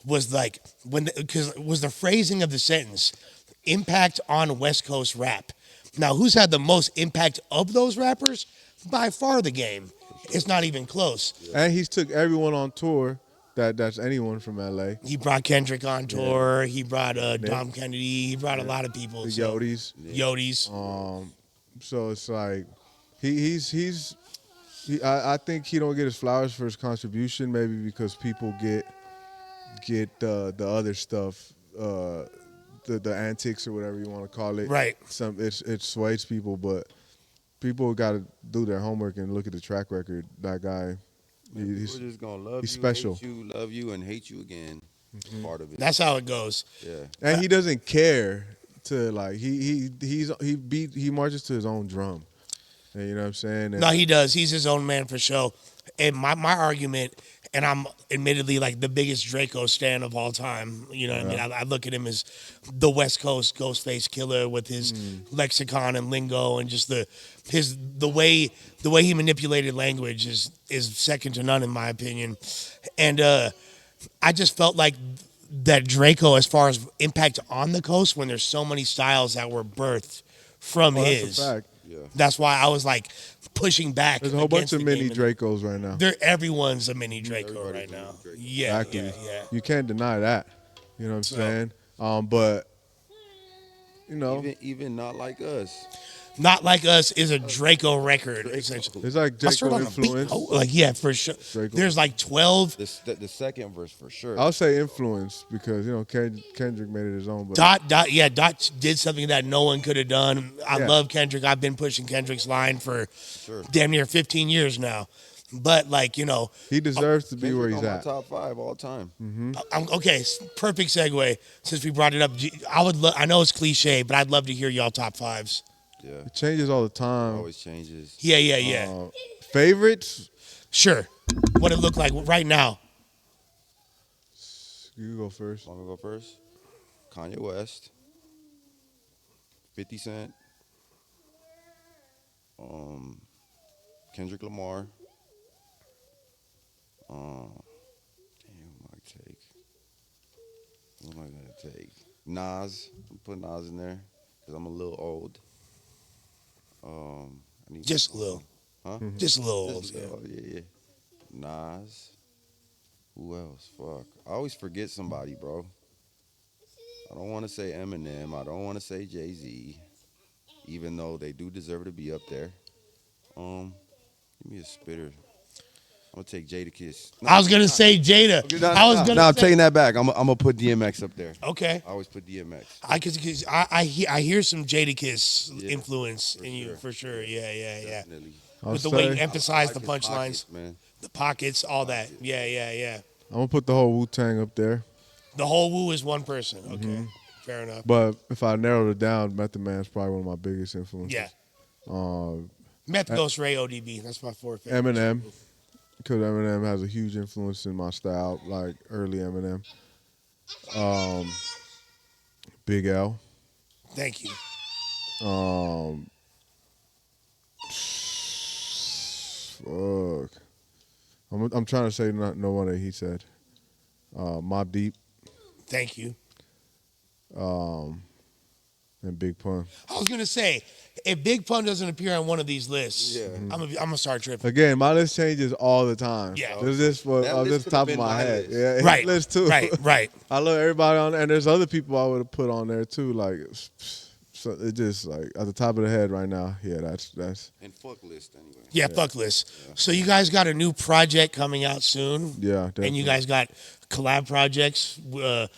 was like because it was the phrasing of the sentence, impact on West Coast rap. Now, who's had the most impact of those rappers? By far The Game. It's not even close. And he's took everyone on tour That's anyone from LA. He brought Kendrick on tour. He brought Dom Kennedy. He brought a lot of people. The So. Yotes. Yotes. So it's like I think he don't get his flowers for his contribution, maybe because people get the other stuff, the antics or whatever you want to call it. Right. It sways people, but people got to do their homework and look at the track record. That guy, He's just gonna love he's you, special. hate you, love you, and hate you again. It's part of it. That's how it goes. Yeah. And he doesn't care to like he marches to his own drum. And you know what I'm saying? And No, he does. He's his own man for sure. And my argument, and I'm admittedly like the biggest Draco stan of all time. You know what I mean? I look at him as the West Coast Ghostface Killer with his lexicon and lingo and just the way he manipulated language is second to none in my opinion. And I just felt like that Draco, as far as impact on the coast, when there's so many styles that were birthed from his. That's a fact. Yeah. That's why I was like pushing back. There's a whole bunch of mini mini Dracos right now. Everyone's a mini Draco right now. Draco. Yeah, Exactly. yeah. You can't deny that. You know what I'm saying? But you know, Even not like us. Not Like Us is a Draco record, essentially. it's like Must start Draco on a beat. influence. Oh, like yeah, for sure. Draco. There's like 12. The second verse for sure. I'll say influence because you know Kendrick made it his own. But Dot did something that no one could have done. I Yeah. love Kendrick. I've been pushing Kendrick's line for Sure. damn near 15 years now. But like, you know, he deserves to be Kendrick where he's on my at. top 5 all time. okay, perfect segue since we brought it up. I know it's cliche, but I'd love to hear y'all top fives. Yeah. It changes all the time. Always changes. Yeah. Favorites? Sure. What it look like right now. You go first. Want me to go first? Kanye West. 50 Cent. Kendrick Lamar. Who am I gonna take? Nas. I'm putting Nas in there because I'm a little old. I need Just a little. Huh? Just a little. Just a little, yeah. Nas. Who else? Fuck. I always forget somebody, bro. I don't want to say Eminem. I don't want to say Jay-Z. Even though they do deserve to be up there. Give me a spitter. I'm gonna take Jadakiss. I was gonna say Jada. I'm taking that back. I'm gonna put DMX up there. Okay. I always put DMX. I hear some Jadakiss influence in you sure. for sure. Yeah. Definitely. With the way you emphasize I the like his punchlines, pockets, man. the pockets, all that. Yeah. I'm gonna put the whole Wu-Tang up there. The whole Wu is one person. Okay. Fair enough. But if I narrowed it down, Method Man's probably one of my biggest influences. Yeah. Meth Ghost Ray ODB. That's my fourth favorite. Eminem, because Eminem has a huge influence in my style, like early Eminem. Big L. Thank you. Fuck. I'm trying to say no one that he said. Mobb Deep Thank you. and Big Pun. I was gonna say, if Big Pun doesn't appear on one of these lists, Yeah. I'm gonna start tripping. Again, my list changes all the time. Yeah. This is what That off list the top could've of been my my head. list. Yeah, his Right. list too. Right. I love everybody on there, and there's other people I would have put on there too. Like, so it just like at the top of the head right now. Yeah, that's And fuck list anyway. Yeah, fuck list. So you guys got a new project coming out soon. yeah. Definitely. And you guys got collab projects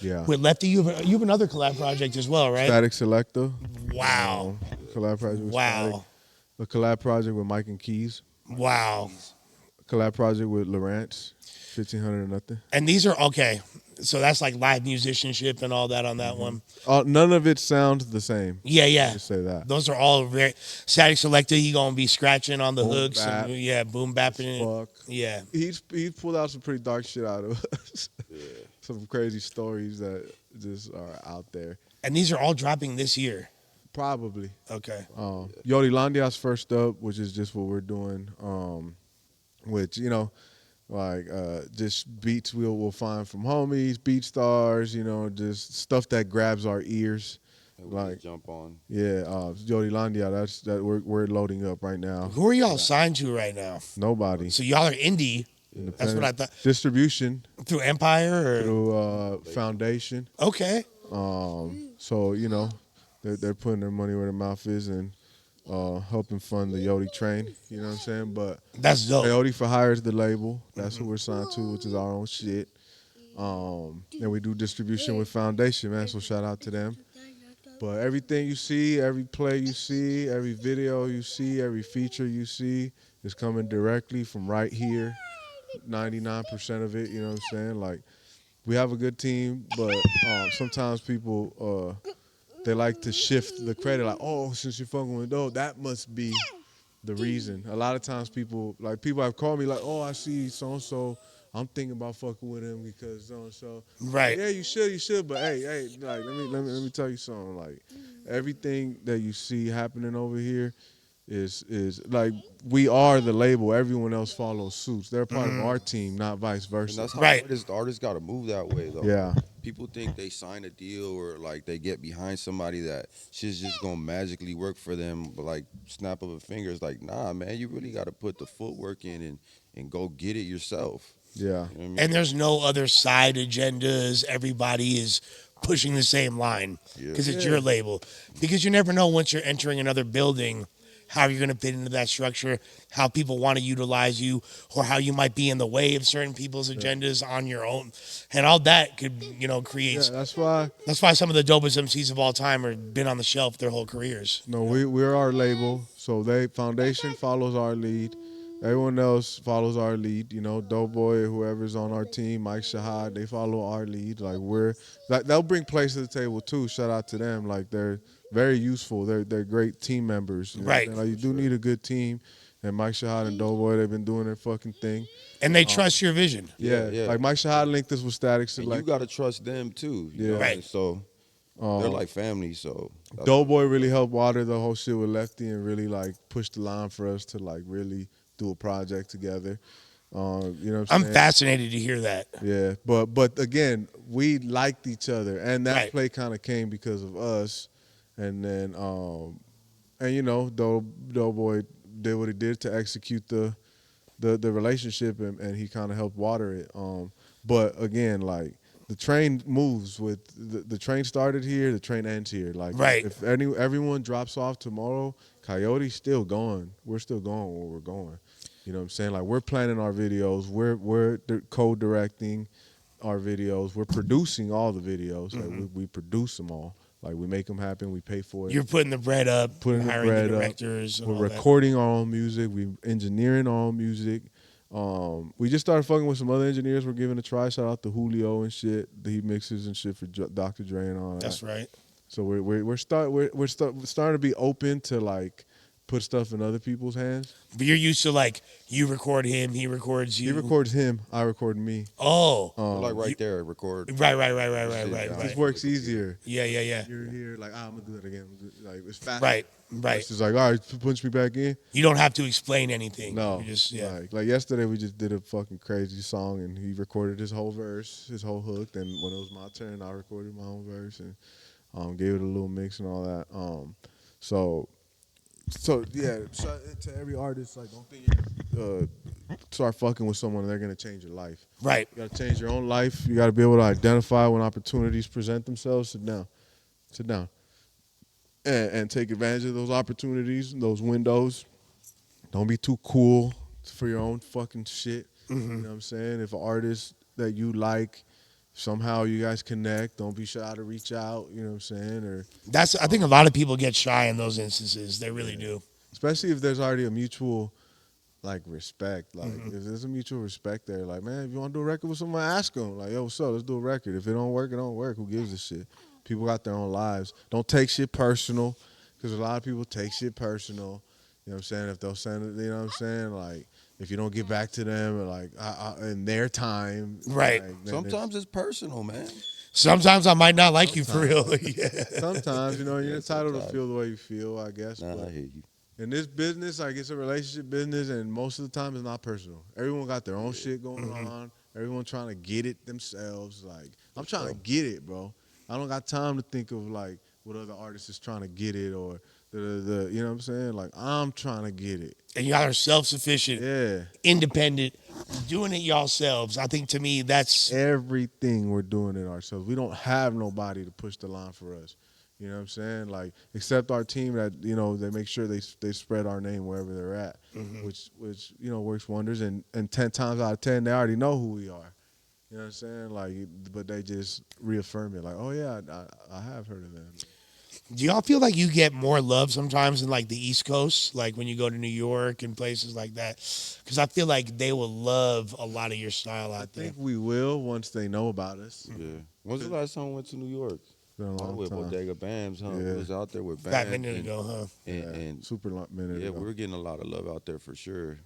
Yeah. with Lefty. You have another collab project as well, right? Static Selector. Wow. Collab project. With Wow. Static. A collab project with Mike and Keys. Wow. Collab project with Lawrence. 1500 or nothing. And these are okay. So that's like live musicianship and all that on that one. None of it sounds the same. Yeah. Just say that. Those are all very Static Selector. He gonna be scratching on the Boom hooks. bap. And, boom bapping it. Fuck. Yeah. He's pulled out some pretty dark shit out of us. Some crazy stories that just are out there. And these are all dropping this year. Probably. Okay. Yote Landia's first up, which is just what we're doing. Which, you know, like just beats we'll find from homies, beat stars, you know, just stuff that grabs our ears. That we Like just jump on. yeah, Yote Landia, we're loading up right now. Who are y'all signed to right now? Nobody. So y'all are indie. That's what I thought. Distribution Through Empire or through Foundation. okay. So they're putting their money where their mouth is and helping fund the Yote train. You know what I'm saying? But That's dope. Coyote for Hire is the label. That's who we're signed to, which is our own shit. And we do distribution with Foundation, man. So shout out to them. But everything you see, every play you see, every video you see, every feature you see is coming directly from right here. 99% of it, you know what I'm saying? Like, we have a good team, but sometimes people they like to shift the credit. Like, oh, since you're fucking with Dope, that must be the reason. A lot of times people have called me like, oh, I see so and so. I'm thinking about fucking with him because so and so. Right. Yeah, you should. But hey, like let me tell you something. Like everything that you see happening over here is like we are the label. Everyone else follows suits. They're part of our team, not vice versa. And that's how Right. artists got to move that way, though. Yeah. People think they sign a deal or like they get behind somebody that shit's just gonna magically work for them, but like snap of a finger. It's like, nah, man, you really got to put the footwork in and go get it yourself. Yeah. You know what I mean? And there's no other side agendas. Everybody is pushing the same line because it's your label. Because you never know once you're entering another building how you're going to fit into that structure, how people want to utilize you, or how you might be in the way of certain people's agendas on your own. And all that could, create. Yeah, that's why some of the dopest MCs of all time have been on the shelf their whole careers. No, we're our label, so Foundation follows our lead. Everyone else follows our lead. Doughboy, whoever's on our team, Mike Shahad, they follow our lead. Like they'll bring plays to the table too. Shout out to them. Like they're very useful. They're great team members. Right. Like you do need a good team, and Mike Shahad and Doughboy, they've been doing their fucking thing. And they trust your vision. Yeah. Like Mike Shahad linked us with Static And Select. you got to trust them too. You know? Right. So they're like family. So Doughboy really helped water the whole shit with Lefty and really like push the line for us to like really do a project together. You know what I'm saying? I'm fascinated to hear that. Yeah, but again, we liked each other, and that play kind of came because of us. And then, Doughboy did what he did to execute the relationship, and he kind of helped water it. But again, like the train moves with the train started here, the train ends here. Like if everyone drops off tomorrow, Coyote's still going. We're still going where we're going. You know what I'm saying? Like we're planning our videos, we're co-directing our videos, we're producing all the videos. Like we produce them all. Like we make them happen, we pay for it. You're putting the bread up, hiring the directors. We're recording our own music. We're engineering our own music. We just started fucking with some other engineers. We're giving a try. Shout out to Julio and shit. He mixes and shit for Dr. Dre and all that. That's right. So we're starting to be open to like put stuff in other people's hands. But you're used to like you record him, he records you. He records him, I record me. Oh, like right there, record. Right. This works easier. Yeah. You're here, like I'm gonna do that again. Like it's fast. Right. It's just like, all right, punch me back in. You don't have to explain anything. No, you just like yesterday we just did a fucking crazy song, and he recorded his whole verse, his whole hook. Then when it was my turn, I recorded my own verse and gave it a little mix and all that. So yeah, to every artist, like don't think you're start fucking with someone and they're gonna change your life. Right. You gotta change your own life. You gotta be able to identify when opportunities present themselves. Sit down, and take advantage of those opportunities, those windows. Don't be too cool for your own fucking shit. You know what I'm saying? If an artist that you like, somehow you guys connect, don't be shy to reach out, you know what I'm saying? Or I think a lot of people get shy in those instances. They really do. Especially if there's already a mutual like respect. Like if there's a mutual respect there, like, man, if you want to do a record with someone, ask them. Like, yo, what's up? Let's do a record. If it don't work, it don't work. Who gives a shit? People got their own lives. Don't take shit personal, because a lot of people take shit personal. You know what I'm saying? If they'll send it, you know what I'm saying? Like, if you don't get back to them, or like in their time, right? Like, Sometimes it's personal, man. Sometimes I might not like you for real. Yeah. Sometimes, you're entitled to feel the way you feel, I guess. Nah, but I hear you. in this business, like it's a relationship business, and most of the time it's not personal. Everyone got their own shit going on. Everyone trying to get it themselves. Like, I'm trying to get it, bro. I don't got time to think of like what other artists is trying to get it or the you know what I'm saying? Like, I'm trying to get it. and y'all are self-sufficient, independent, doing it yourselves. I think to me that's everything we're doing it ourselves. We don't have nobody to push the line for us. You know what I'm saying? Like, except our team that, you know, they make sure they spread our name wherever they're at, which you know, works wonders. And 10 times out of 10, they already know who we are. You know what I'm saying? Like, but they just reaffirm it. Like, oh yeah, I have heard of them. Do y'all feel like you get more love sometimes in like the East Coast, like when you go to New York and places like that? Because I feel like they will love a lot of your style out there. I think we will once they know about us. Yeah. When's the last time we went to New York? Been a long with time. Bodega Bams, huh? Yeah. We was out there with Bams. That minute ago, huh? And super minute yeah, ago. we were getting a lot of love out there for sure.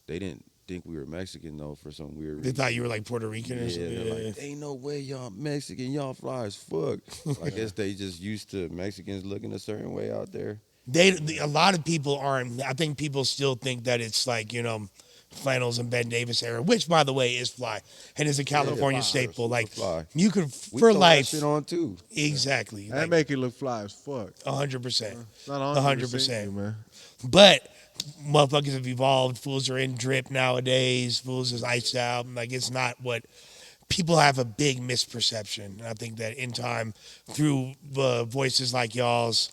They didn't think we were Mexican though for some weird reason. They thought you were like Puerto Rican or something. They're like, ain't no way y'all Mexican, y'all fly as fuck. I guess they just used to Mexicans looking a certain way out there. A lot of people aren't. I think people still think that it's like, you know, flannels and Ben Davis era, which by the way is fly and is a California staple. Like fly. You could we for throw life. That shit on too. Exactly. That make it look fly as fuck. 100%. Not 100%, man. But motherfuckers have evolved. Fools are in drip nowadays. Fools is iced out. Like, it's not what people have a big misperception. And I think that in time, through voices like y'all's,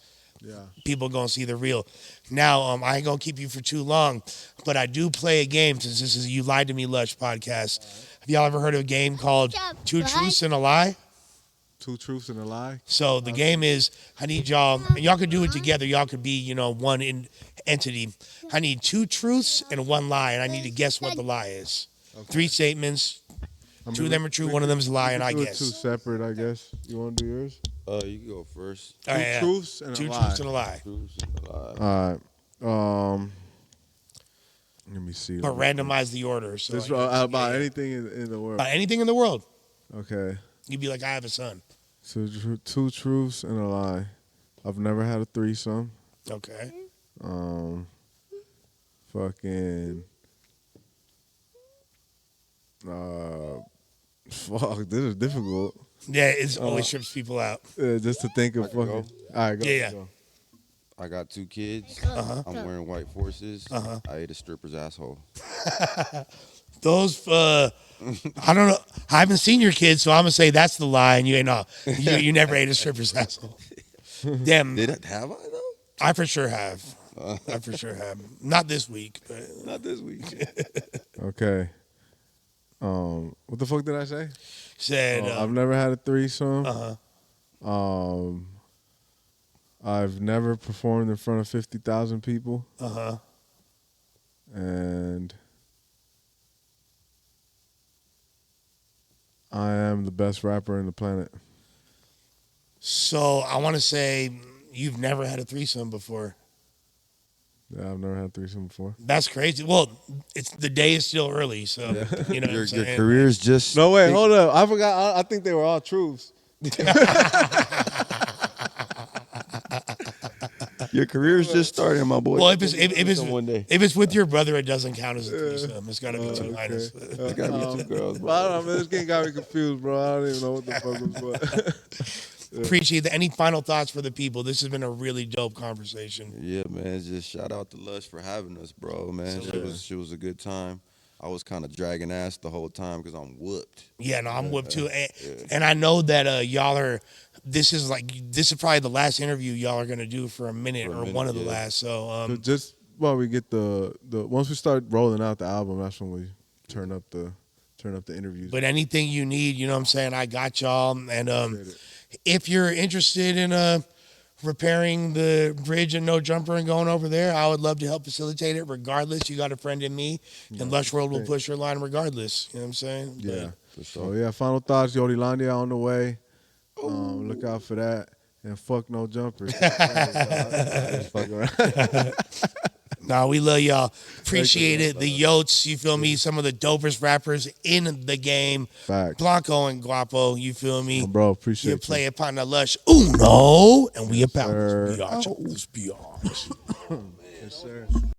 people gonna see the real. Now, I ain't gonna keep you for too long, but I do play a game since this is a You Lied to Me Lush podcast. Have y'all ever heard of a game called Two Truths and a Lie? Two truths and a lie. So the game is, I need y'all, and y'all could do it together. Y'all could be, you know, one entity. I need two truths and one lie, and I need to guess what the lie is. Okay. 3 statements. Two of them are true, one of them is a lie, and I guess. Two separate, I guess. You want to do yours? You can go first. Two truths and a lie. Two truths and a lie. All right. Let me see. But randomize the order. So this about anything in the world. About anything in the world. Okay. You'd be like, I have a son. So two truths and a lie. I've never had a threesome. Okay. Fucking. Fuck, this is difficult. Yeah, it always trips people out. Just to think of fucking. All right, go. Yeah. Go. I got 2 kids. I'm wearing white forces. I ate a stripper's asshole. Those, I don't know. I haven't seen your kids, so I'm gonna say that's the lie, and you ain't know. You never ate a stripper's asshole. Damn. Have I though? I for sure have. I for sure have. Not this week, but not this week. Okay. What the fuck did I say? Said I've never had a threesome. I've never performed in front of 50,000 people. And I am the best rapper in the planet. So I want to say you've never had a threesome before. Yeah, I've never had a threesome before. That's crazy. Well, the day is still early, so you know your career's just. No, wait, hold up. I forgot. I think they were all truths. Your career's just starting, my boy. Well, if it's with your brother, it doesn't count as a threesome. It's got to be 2 minors. It's got to be 2 girls, bro. I don't know. This game got me confused, bro. I don't even know what the fuck was what. Appreciate that. Any final thoughts for the people? This has been a really dope conversation. Yeah, man. Just shout out to Lush for having us, bro, man. She was a good time. I was kind of dragging ass the whole time because I'm whooped. Yeah, no, I'm whooped too. And I know that y'all are, this is probably the last interview y'all are going to do for a minute or one of the last. So just while we get once we start rolling out the album, that's when we turn up the interviews. But anything you need, you know what I'm saying? I got y'all. And if you're interested in repairing the bridge and no jumper and going over there, I would love to help facilitate it regardless. You got a friend in me, and Lush World will push your line regardless. You know what I'm saying? Yeah. So yeah, final thoughts, Yotelandia on the way. Look out for that. And fuck no jumpers. Fuck around. Nah, we love y'all. Appreciate it. The Yotes, you feel me? Some of the dopest rappers in the game. Fact. Blanco and Guapo, you feel me? Oh, bro, appreciate you. Play upon the Lush. Uno. And we about this biatch. Yes, sir.